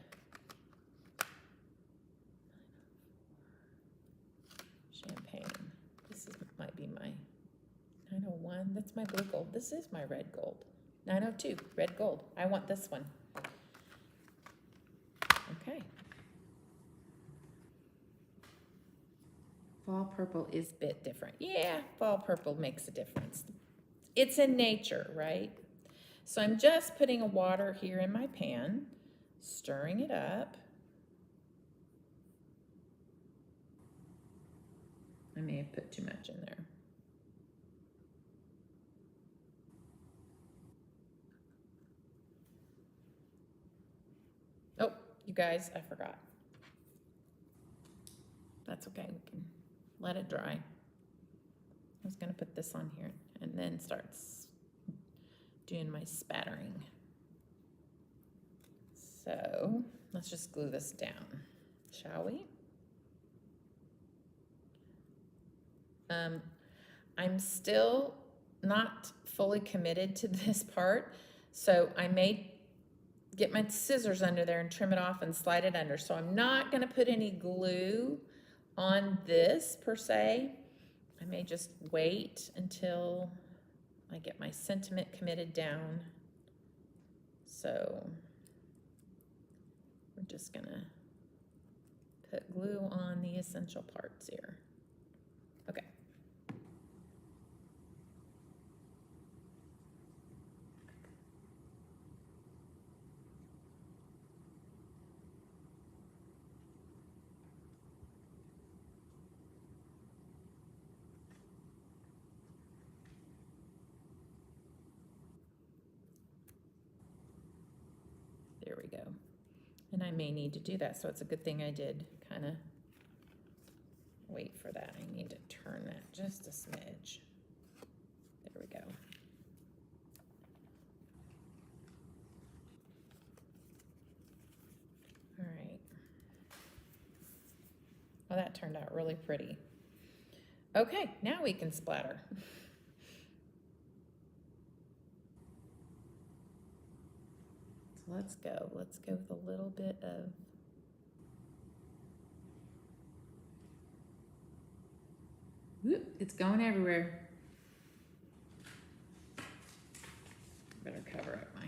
Champagne. Might be my 901. That's my blue gold. This is my red gold. 902, red gold. I want this one. Okay. Fall purple is a bit different. Yeah, fall purple makes a difference. It's in nature, right? So I'm just putting a water here in my pan, stirring it up. I may have put too much in there. Oh, you guys, I forgot. That's okay, we can let it dry. I was gonna put this on here and then start doing my spattering. So let's just glue this down, shall we? I'm still not fully committed to this part, so I may get my scissors under there and trim it off and slide it under. So I'm not gonna put any glue on this per se. I may just wait until I get my sentiment committed down. So we're just gonna put glue on the essential parts here. Okay. There we go. And I may need to do that, so it's a good thing I did kind of wait for that. I need to turn that just a smidge. There we go. All right. Well, that turned out really pretty. Okay, now we can splatter. So let's go with a little bit of whoop, it's going everywhere. Better cover up my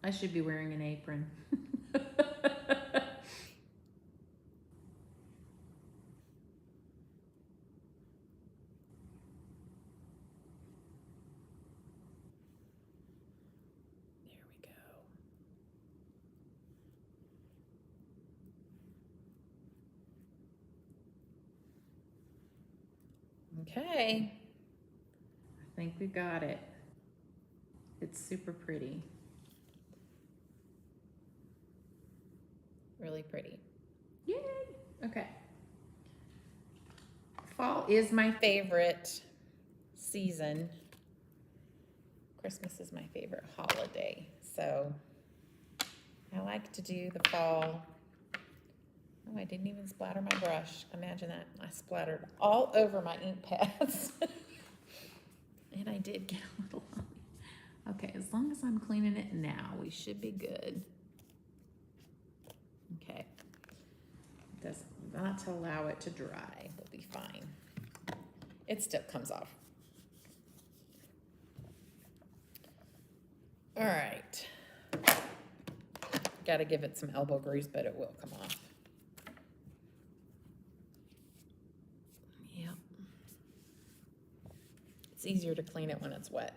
I should be wearing an apron. Okay, I think we got it. It's super pretty. Really pretty. Yay! Okay. Fall is my favorite season. Christmas is my favorite holiday. So I like to do the fall. Oh, I didn't even splatter my brush. Imagine that. I splattered all over my ink pads. And I did get a little on. Okay, as long as I'm cleaning it now, we should be good. Okay. Does not to allow it to dry. We'll be fine. It still comes off. All right. Got to give it some elbow grease, but it will come off. Yep. It's easier to clean it when it's wet.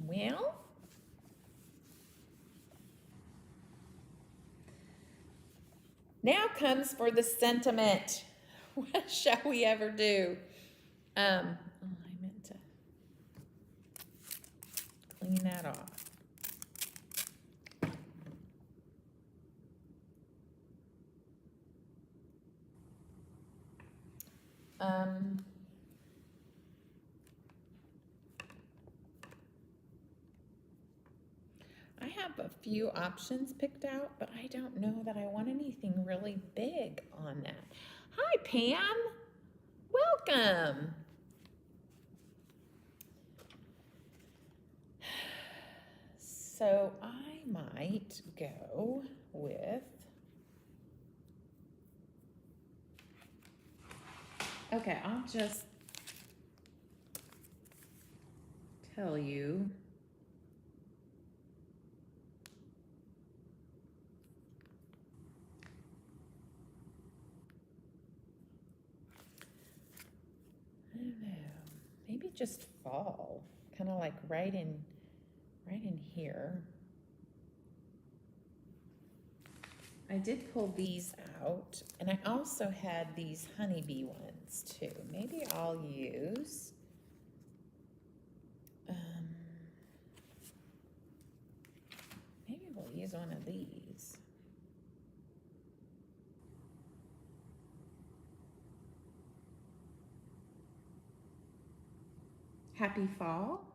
Well, Now comes for the sentiment. What shall we ever do? Oh, I meant to clean that off. I have a few options picked out, but I don't know that I want anything really big on that. Hi, Pam. Welcome. So I might go with, okay, I'll just tell you. I don't know, maybe just fall, kind of like right in here. I did pull these out, and I also had these HoneyBee ones too. Maybe I'll use maybe we'll use one of these. Happy Fall.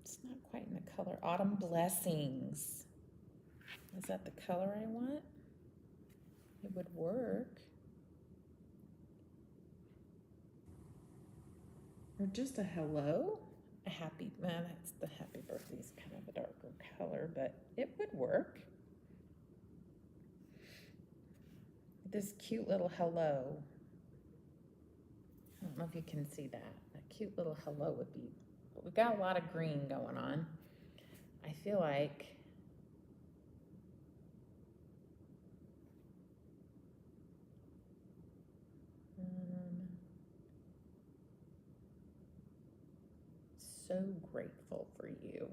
It's not quite in the color. Autumn Blessings. Is that the color I want? It would work. Or just a hello? A happy, well, that's the happy birthday is kind of a darker color, but it would work. This cute little hello. I don't know if you can see that. A cute little hello would be, but we've got a lot of green going on. I feel like so grateful for you.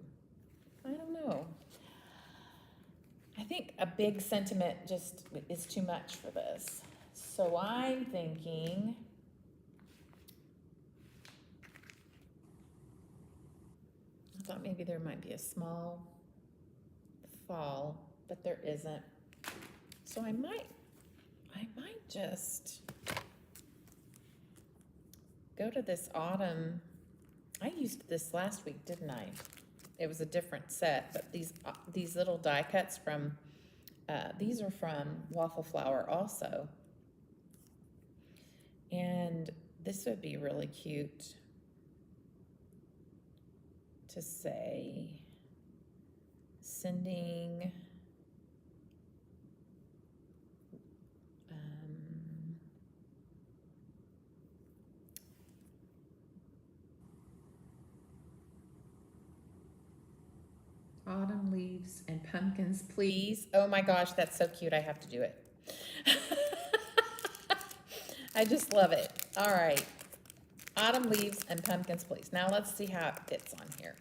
I don't know. I think a big sentiment just is too much for this. So I'm thinking I thought maybe there might be a small fall, but there isn't. So I might just go to this autumn. I used this last week, didn't I? It was a different set, but these little die cuts from, these are from Waffle Flower also. And this would be really cute to say, sending autumn leaves and pumpkins, please. Oh my gosh, that's so cute. I have to do it. I just love it. All right. Autumn leaves and pumpkins, please. Now let's see how it fits on here.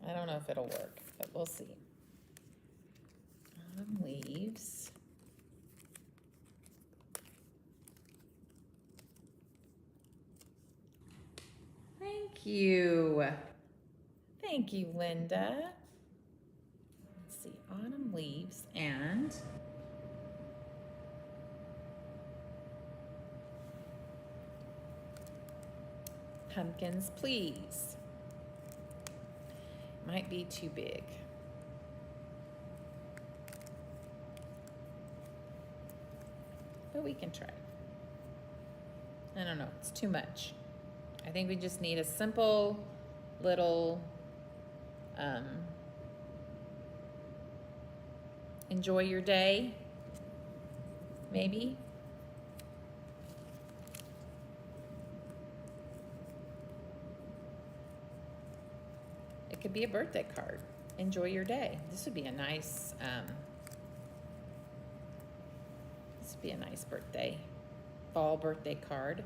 I don't know if it'll work, but we'll see. Autumn leaves. Thank you. Thank you, Linda. Let's see, autumn leaves and pumpkins, please. Might be too big. But we can try. I don't know, it's too much. I think we just need a simple little enjoy your day, maybe. It could be a birthday card. Enjoy your day. This would be a nice birthday, fall birthday card.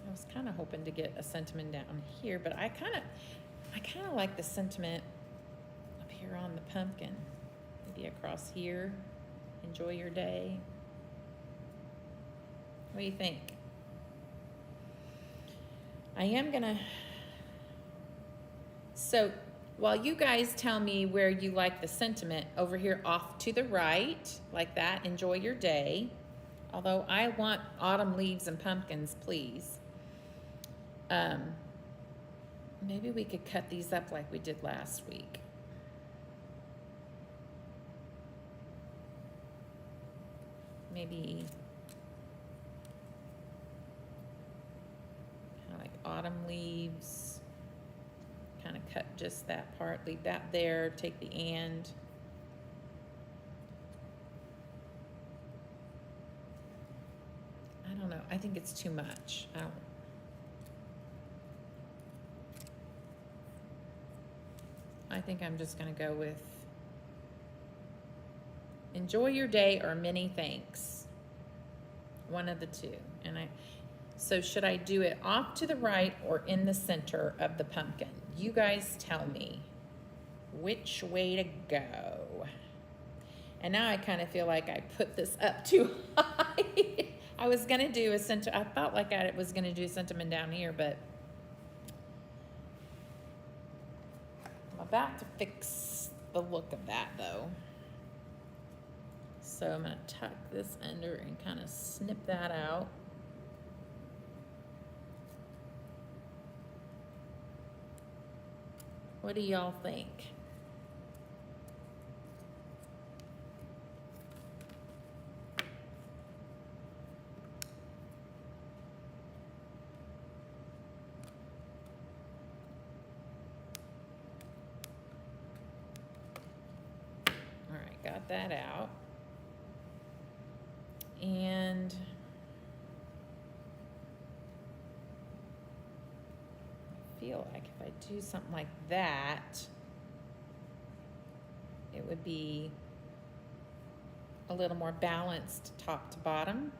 How was kind of hoping to get a sentiment down here, but I kind of like the sentiment up here on the pumpkin. Maybe across here. Enjoy your day. What do you think? I am gonna, so while you guys tell me where you like the sentiment, over here off to the right, like that, enjoy your day. Although I want autumn leaves and pumpkins, please. Maybe we could cut these up like we did last week. Maybe kind of like autumn leaves. Kind of cut just that part, leave that there, take the and. I don't know, I think it's too much. I think I'm just gonna go with enjoy your day or many thanks. One of the two. So should I do it off to the right or in the center of the pumpkin? You guys tell me which way to go. And now I kind of feel like I put this up too high. I was gonna do a I felt like I was gonna do a sentiment down here, but I'm about to fix the look of that though. So I'm gonna tuck this under and kind of snip that out. What do y'all think? All right, got that out. And I feel like if I do something like that, it would be a little more balanced top to bottom.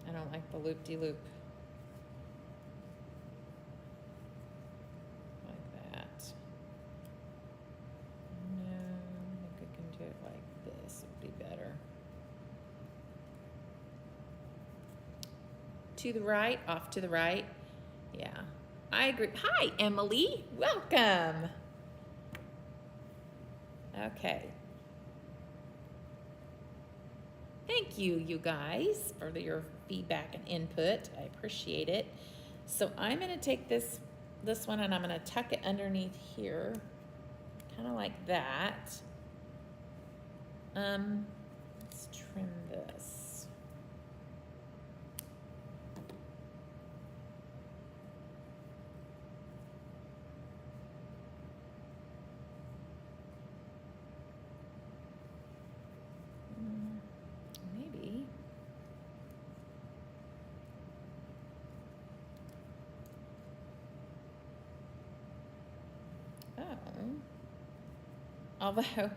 I don't like the loop-de-loop. Like that. No, I think I can do it like this. It would be better. To the right, off to the right. Yeah, I agree. Hi, Emily. Welcome. Okay. Thank you, you guys, for your feedback and input. I appreciate it. So I'm going to take this one and I'm going to tuck it underneath here, kind of like that. Let's trim this. Maybe. Although,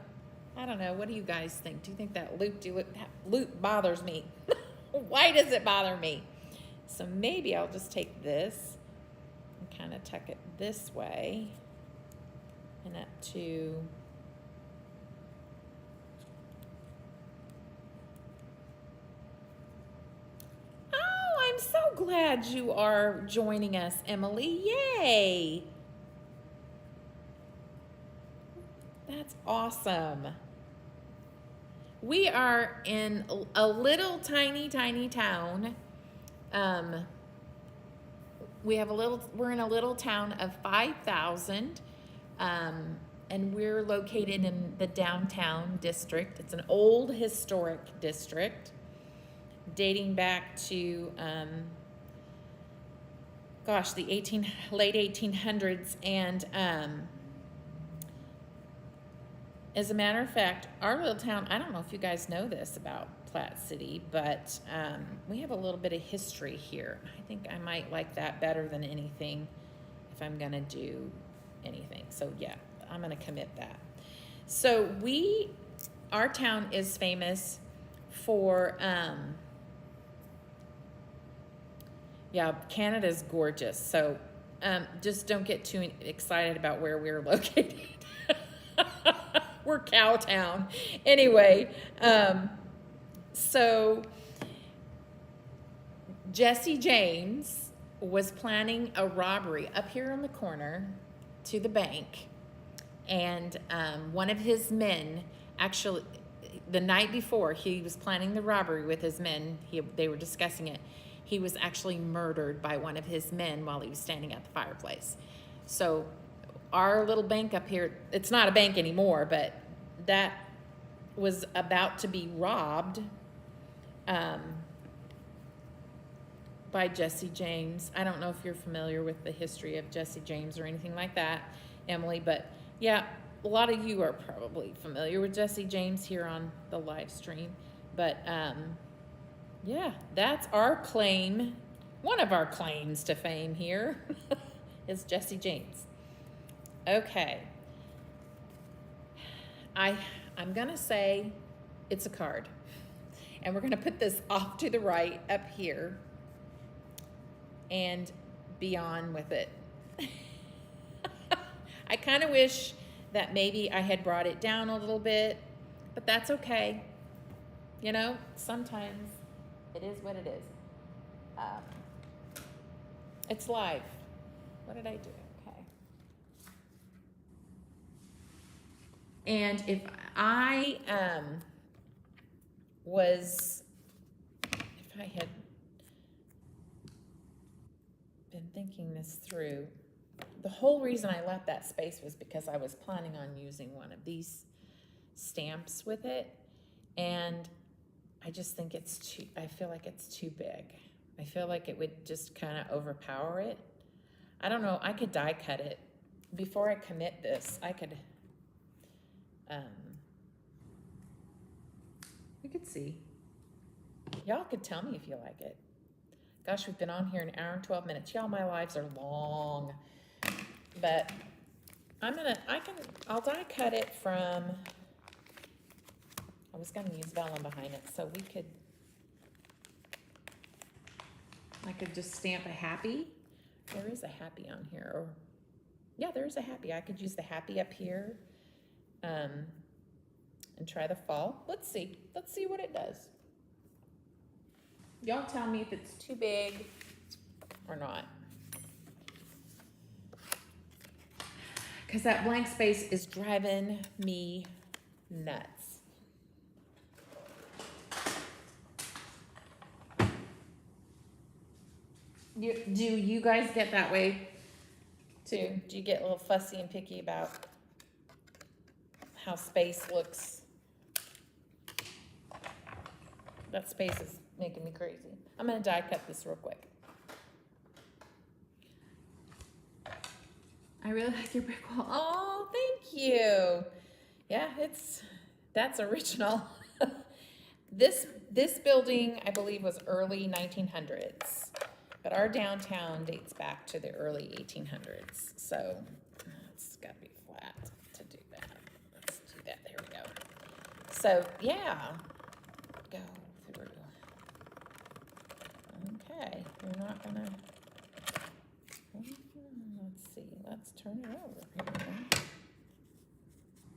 I don't know, what do you guys think? Do you think that loop bothers me? Why does it bother me? So maybe I'll just take this and kind of tuck it this way and up to I'm so glad you are joining us, Emily. Yay! That's awesome. We are in a little tiny town. We're in a little town of 5,000, and we're located in the downtown district. It's an old historic district dating back to, the late 1800s, and as a matter of fact, our little town, I don't know if you guys know this about Platte City, but we have a little bit of history here. I think I might like that better than anything if I'm gonna do anything. So yeah, I'm gonna commit that. So our town is famous for, yeah, Canada's gorgeous. So just don't get too excited about where we're located. We're Cowtown. Anyway, so Jesse James was planning a robbery up here on the corner to the bank. And one of his men, actually, the night before he was planning the robbery with his men, they were discussing it. He was actually murdered by one of his men while he was standing at the fireplace. So our little bank up here, it's not a bank anymore, but that was about to be robbed by Jesse James. I don't know if you're familiar with the history of Jesse James or anything like that, Emily, but yeah, a lot of you are probably familiar with Jesse James here on the live stream. But yeah, that's our claim. One of our claims to fame here is Jesse James. Okay. I'm gonna say it's a card. And we're gonna put this off to the right up here and be on with it. I kind of wish that maybe I had brought it down a little bit, but that's okay. You know, sometimes it is what it is. It's live. What did I do? Okay. And if I had been thinking this through, the whole reason I left that space was because I was planning on using one of these stamps with it, and I just think I feel like it's too big. I feel like it would just kind of overpower it. I don't know, I could die cut it. Before I commit this, I could, we could see. Y'all could tell me if you like it. Gosh, we've been on here an hour and 12 minutes. Y'all, my lives are long. But I'll die cut it from, I was gonna use vellum behind it, so I could just stamp a happy. There is a happy on here, or yeah, there is a happy. I could use the happy up here, and try the fall. Let's see what it does. Y'all tell me if it's too big or not. Because that blank space is driving me nuts. Do you guys get that way too? Do you get a little fussy and picky about how space looks? That space is making me crazy. I'm gonna die cut this real quick. I really like your brick wall. Oh, thank you. Yeah, that's original. This building, I believe, was early 1900s, but our downtown dates back to the early 1800s. So it's got to be flat to do that. Let's do that. There we go. So yeah, go through. Okay, we're not gonna. Let's see. Let's turn it over here.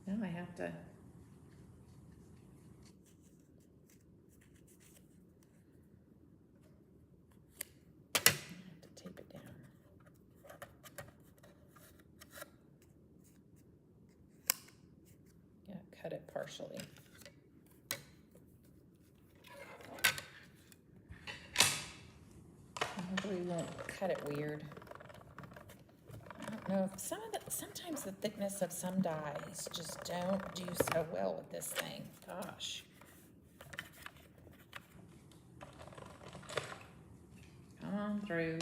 Now I have to. Tape it down. Yeah, cut it partially. Hopefully we won't cut it weird. I don't know. Sometimes the thickness of some dies just don't do so well with this thing. Gosh. Come on through.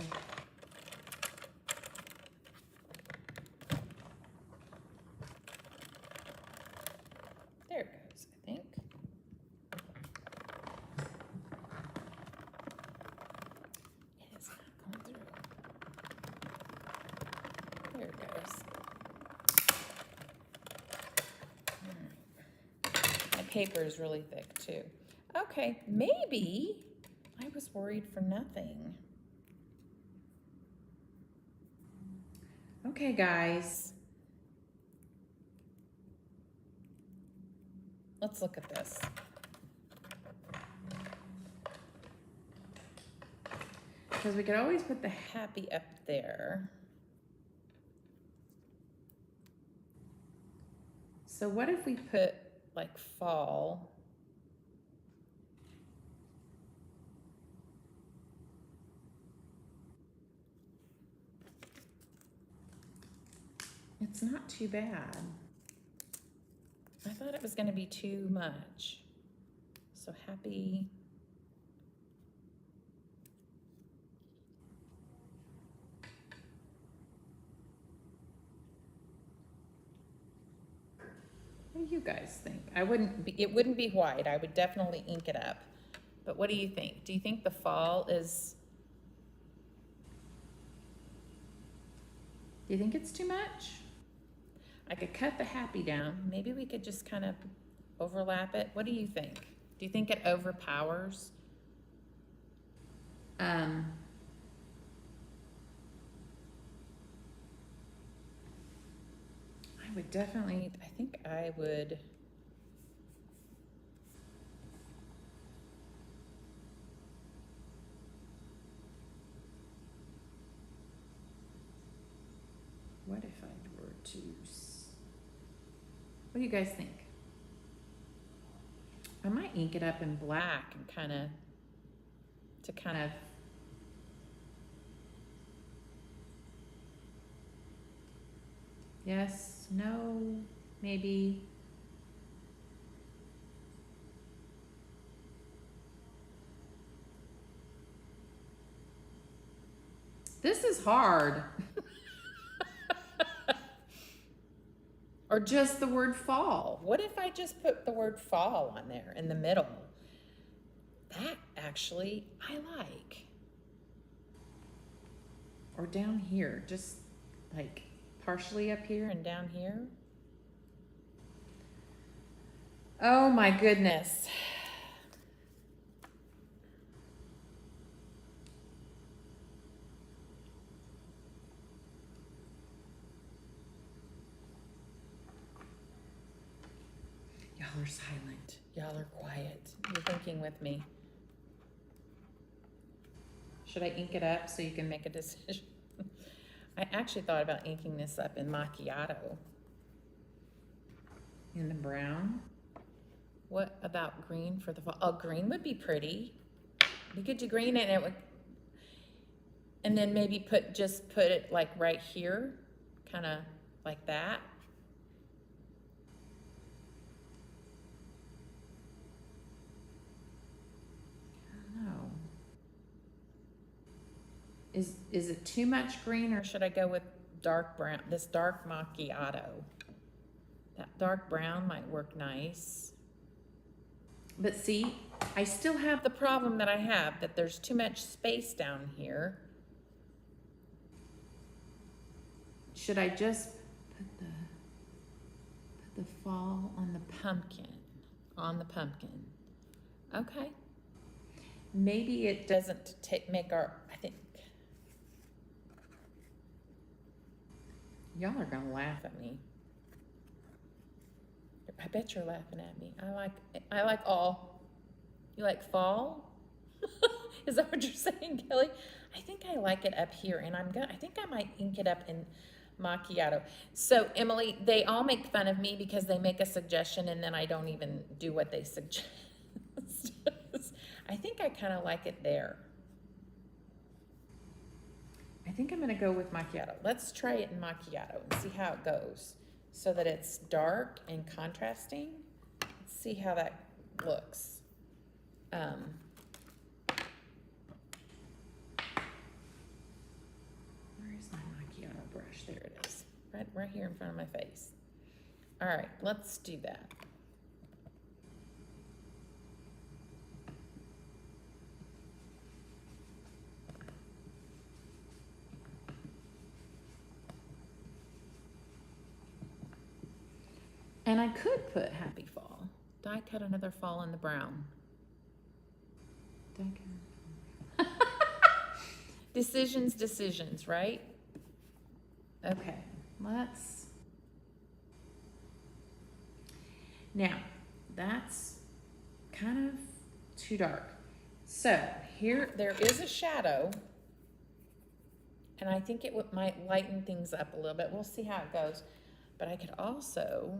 Here it goes. My paper is really thick too. Okay, maybe I was worried for nothing. Okay, guys. Let's look at this. Because we could always put the happy up there. So what if we put like fall? It's not too bad. I thought it was going to be too much. So happy. What do you guys think? It wouldn't be white. I would definitely ink it up. But what do you think? Do you think the fall is, do you think it's too much? I could cut the happy down. Maybe we could just kind of overlap it. What do you think? Do you think it overpowers? I would definitely, I think I would. What if I were to, what do you guys think? I might ink it up in black and kind of, yes, no, maybe. This is hard. Or just the word fall. What if I just put the word fall on there in the middle? That actually I like. Or down here, just like partially up here and down here. Oh my goodness. Y'all are silent. Y'all are quiet. You're thinking with me. Should I ink it up so you can make a decision? I actually thought about inking this up in Macchiato. In the brown. What about green for the fall? Oh, green would be pretty. We could do green and it would, and then maybe just put it like right here, kind of like that. Is it too much green, or should I go with dark brown, this dark macchiato? That dark brown might work nice. But see, I still have the problem that I have, that there's too much space down here. Should I just put the fall on the pumpkin? On the pumpkin. Okay. Maybe it doesn't make our, I think, y'all are gonna laugh at me. I bet you're laughing at me. I like all. You like fall? Is that what you're saying, Kelly? I think I like it up here, and I think I might ink it up in macchiato. So Emily, they all make fun of me because they make a suggestion and then I don't even do what they suggest. I think I kind of like it there. I think I'm going to go with macchiato. Let's try it in macchiato and see how it goes, so that it's dark and contrasting. Let's see how that looks. Where is my macchiato brush? There it is. Right here in front of my face. All right, let's do that. And I could put Happy Fall. Die cut another fall in the brown. Die cut. Decisions, right? Okay, let's. Now, that's kind of too dark. So here, there is a shadow, and I think it might lighten things up a little bit. We'll see how it goes. But I could also,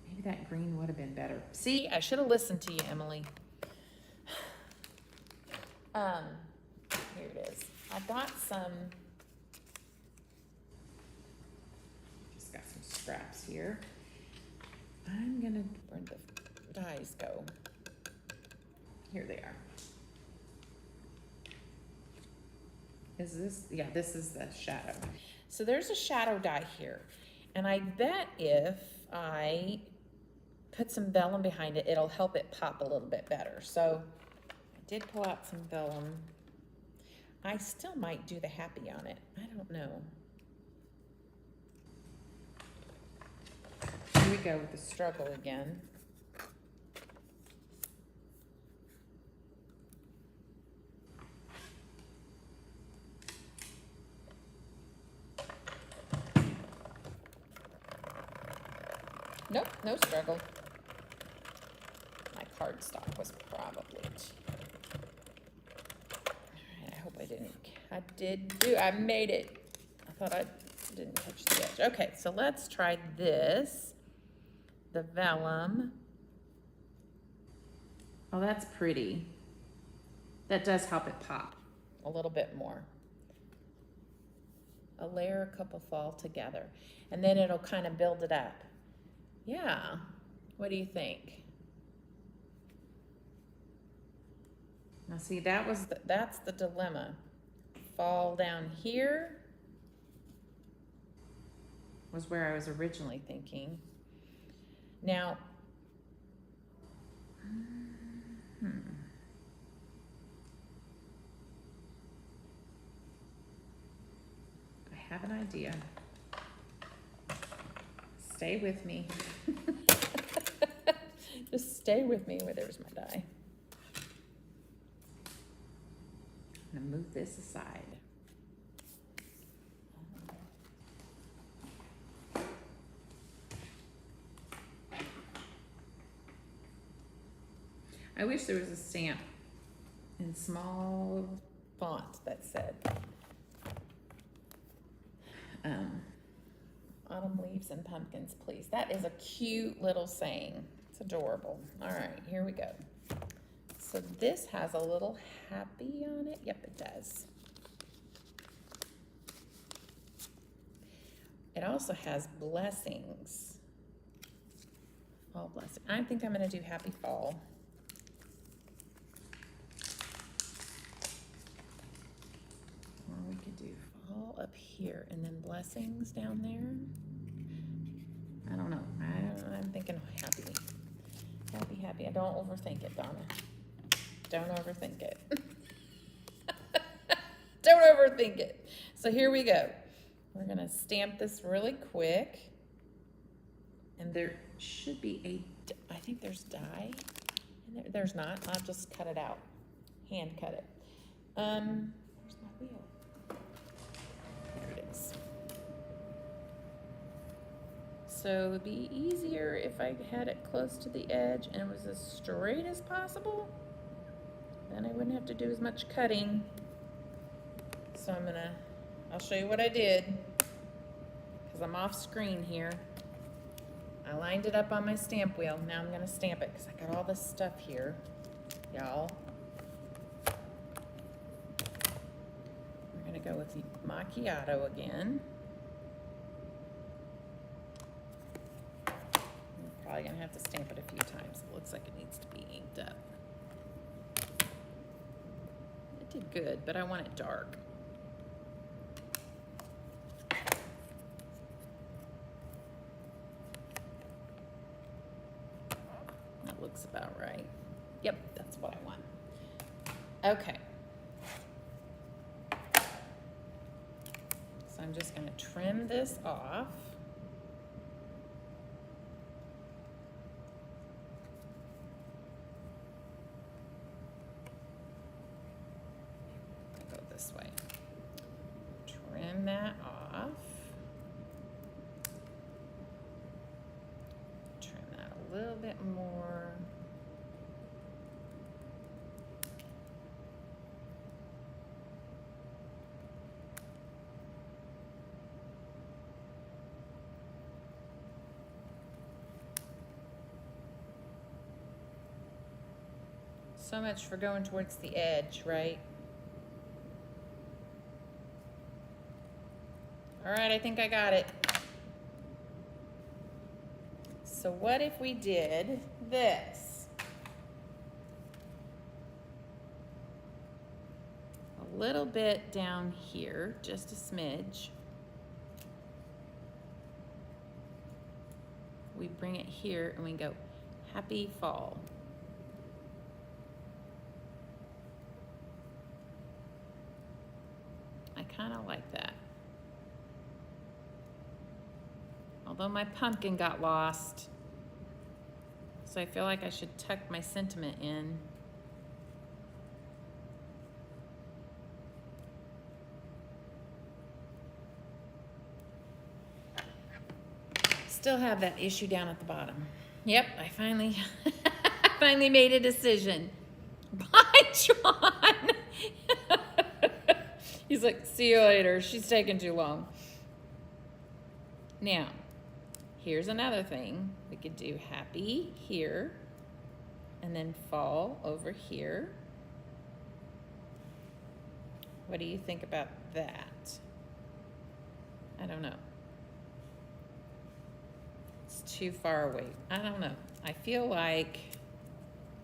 maybe that green would have been better. See, I should have listened to you, Emily. Here it is. I've got some, just got some scraps here. I'm gonna, where'd the dies go? Here they are. Is this, yeah, this is the shadow. So there's a shadow die here. And I bet if I put some vellum behind it, it'll help it pop a little bit better. So I did pull out some vellum. I still might do the happy on it. I don't know. Here we go with the struggle again. Nope, no struggle. My cardstock was probably. All right, I hope I didn't. I did do. I made it. I thought I didn't touch the edge. Okay, so let's try this. The vellum. Oh, that's pretty. That does help it pop a little bit more. A layer, a couple fall together, and then it'll kind of build it up. Yeah, what do you think? Now see, that's the dilemma. Fall down here was where I was originally thinking. Now, I have an idea. Stay with me. Just stay with me. Where there's my die. I'm gonna move this aside. I wish there was a stamp in small font that said autumn leaves and pumpkins, please. That is a cute little saying. It's adorable. All right, here we go. So this has a little happy on it. Yep, it does. It also has blessings. All blessings. I think I'm going to do happy fall. Or we could do fall up here and then blessings down there. I don't know. I'm thinking happy. Happy, happy. I don't overthink it, Donna. Don't overthink it. Don't overthink it. So here we go. We're going to stamp this really quick. And there should be I think there's dye in there. There's not. I'll just cut it out. Hand cut it. Where's my wheel? There it is. So it'd be easier if I had it close to the edge and it was as straight as possible. Then I wouldn't have to do as much cutting. So I'll show you what I did, because I'm off screen here. I lined it up on my stamp wheel. Now I'm gonna stamp it because I got all this stuff here, y'all. We're gonna go with the Macchiato again. Probably gonna have to stamp it a few times. It looks like it needs to be inked up. It did good, but I want it dark. That looks about right. Yep, that's what I want. Okay. So I'm just going to trim this off. Go this way. Trim that off. Trim that a little bit more. So much for going towards the edge, right? All right, I think I got it. So what if we did this? A little bit down here, just a smidge. We bring it here and we go, happy fall. I kind of like that. Although my pumpkin got lost, so I feel like I should tuck my sentiment in. Still have that issue down at the bottom. Yep, I finally, finally made a decision. Bye, John. He's like, see you later. She's taking too long. Now, here's another thing. We could do happy here and then fall over here. What do you think about that? I don't know. It's too far away. I don't know. I feel like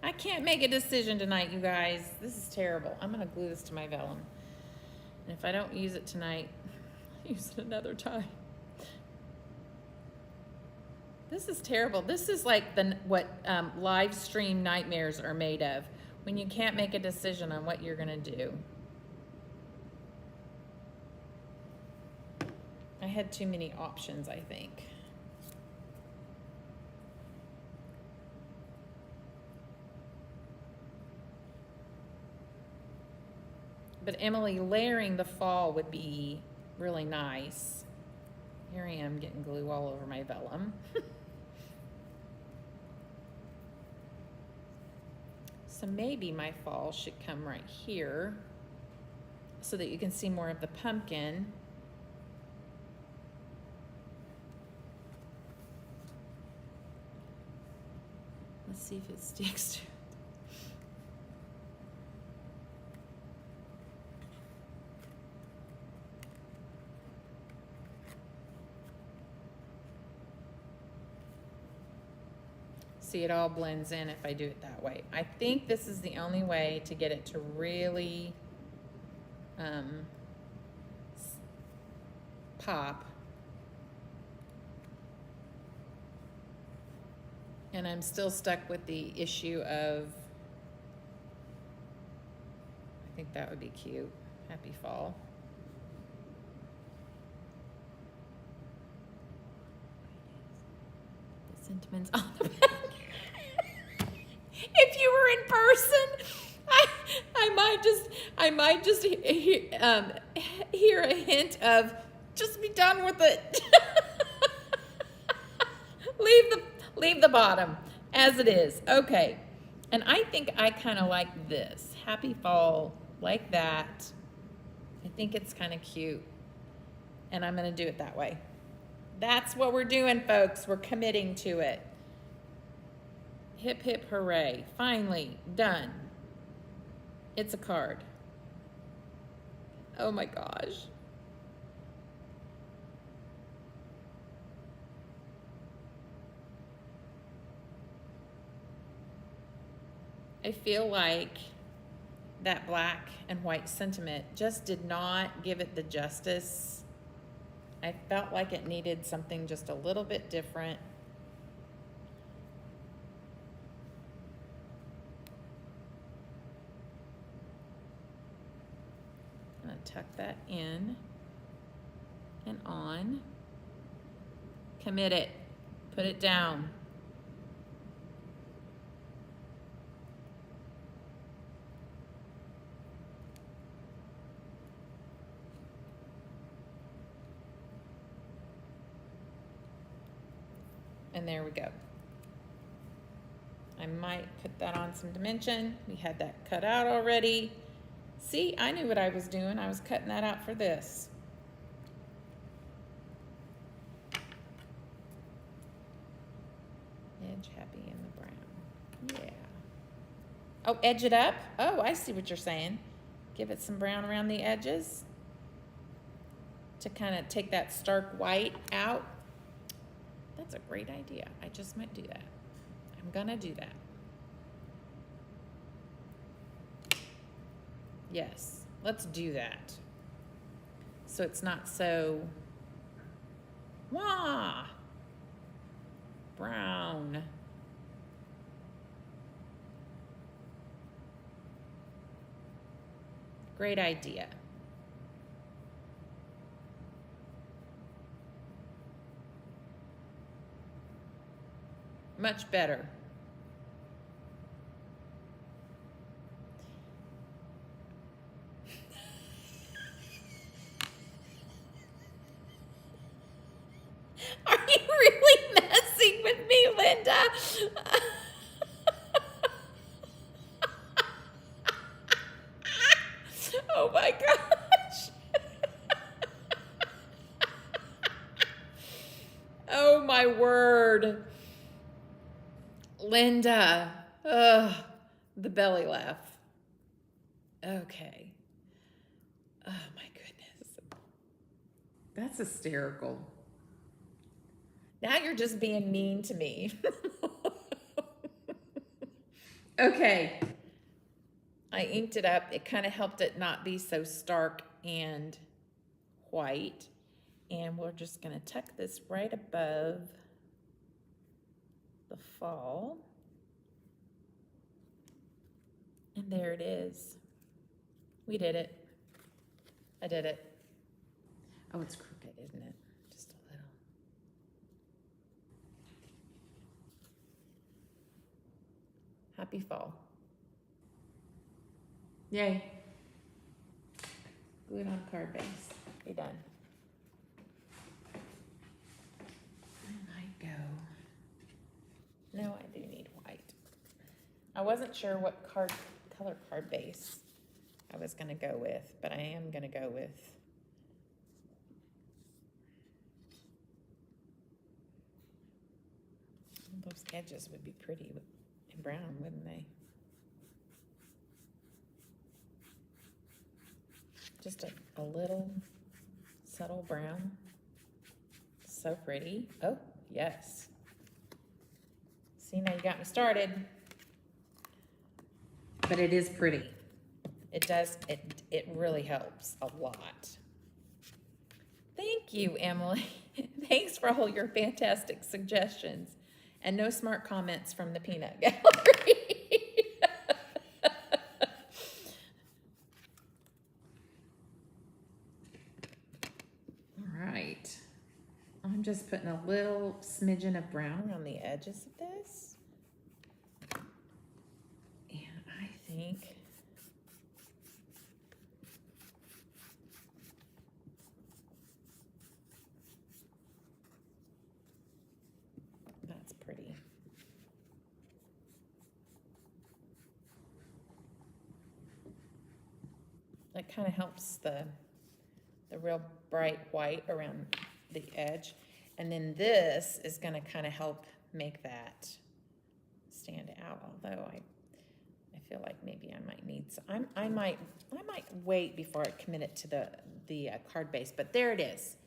I can't make a decision tonight, you guys. This is terrible. I'm going to glue this to my vellum. And if I don't use it tonight, I'll use it another time. This is terrible. This is like what live stream nightmares are made of, when you can't make a decision on what you're gonna do. I had too many options, I think. But Emily, layering the fall would be really nice. Here I am getting glue all over my vellum. So maybe my fall should come right here so that you can see more of the pumpkin. Let's see if it sticks to. See, it all blends in if I do it that way. I think this is the only way to get it to really pop. And I'm still stuck with the issue of, I think that would be cute. Happy fall. The sentiments on the back. If you were in person, I might just hear a hint of, just be done with it. Leave the bottom as it is. Okay. And I think I kind of like this. Happy fall, like that. I think it's kind of cute. And I'm going to do it that way. That's what we're doing, folks. We're committing to it. Hip, hip, hooray. Finally, done. It's a card. Oh my gosh. I feel like that black and white sentiment just did not give it the justice. I felt like it needed something just a little bit different. I'm gonna tuck that in. and on. Commit it. Put it down. And there we go. I might put that on some dimension. We had that cut out already. See, I knew what I was doing. I was cutting that out for this. Edge happy in the brown. Yeah. Oh, edge it up? Oh, I see what you're saying. Give it some brown around the edges to kind of take that stark white out. That's a great idea. I just might do that. I'm gonna do that. Yes, let's do that. So it's not so brown. Great idea. Much better. Are you really messing with me, Linda? Oh my gosh. Oh my word. Linda. Ugh, the belly laugh. Okay. Oh my goodness. That's hysterical. Now you're just being mean to me. Okay. I inked it up. It kind of helped it not be so stark and white. And we're just going to tuck this right above the fall. And there it is. We did it. I did it. Oh, it's crooked, isn't it? Just a little. Happy fall. Yay. Glue it on card base. Be done. I might go. No, I do need white. I wasn't sure what color card base I was going to go with, but I am going to go with those edges would be pretty in brown, wouldn't they? Just a little subtle brown. So pretty. Oh, yes. See, now you got me started. But it is pretty. It does, it really helps a lot. Thank you, Emily. Thanks for all your fantastic suggestions. And no smart comments from the peanut gallery. All right. I'm just putting a little smidgen of brown around the edges of this. And I think that's pretty. That kind of helps the real bright white around the edge. And then this is going to kind of help make that stand out. Although I feel like maybe I might need some. I might wait before I commit it to the card base. But there it is.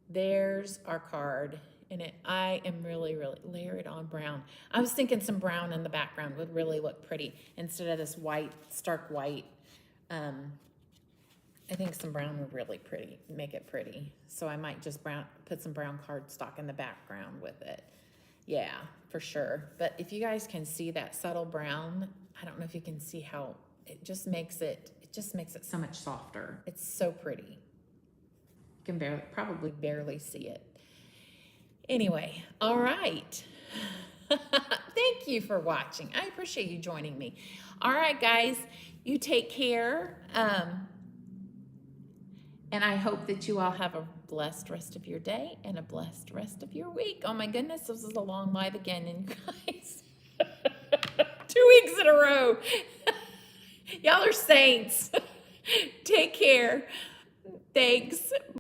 There's our card. And I am really layer it on brown. I was thinking some brown in the background would really look pretty instead of this white, stark white. I think some brown would really make it pretty. So I might just put some brown cardstock in the background with it. Yeah, for sure. But if you guys can see that subtle brown, I don't know if you can see how it just makes it so much softer. It's so pretty. can probably barely see it. Anyway, all right. Thank you for watching. I appreciate you joining me. All right, guys, you take care. And I hope that you all have a blessed rest of your day and a blessed rest of your week. Oh my goodness, this is a long live again, and guys, 2 weeks in a row. Y'all are saints. Take care. Thanks.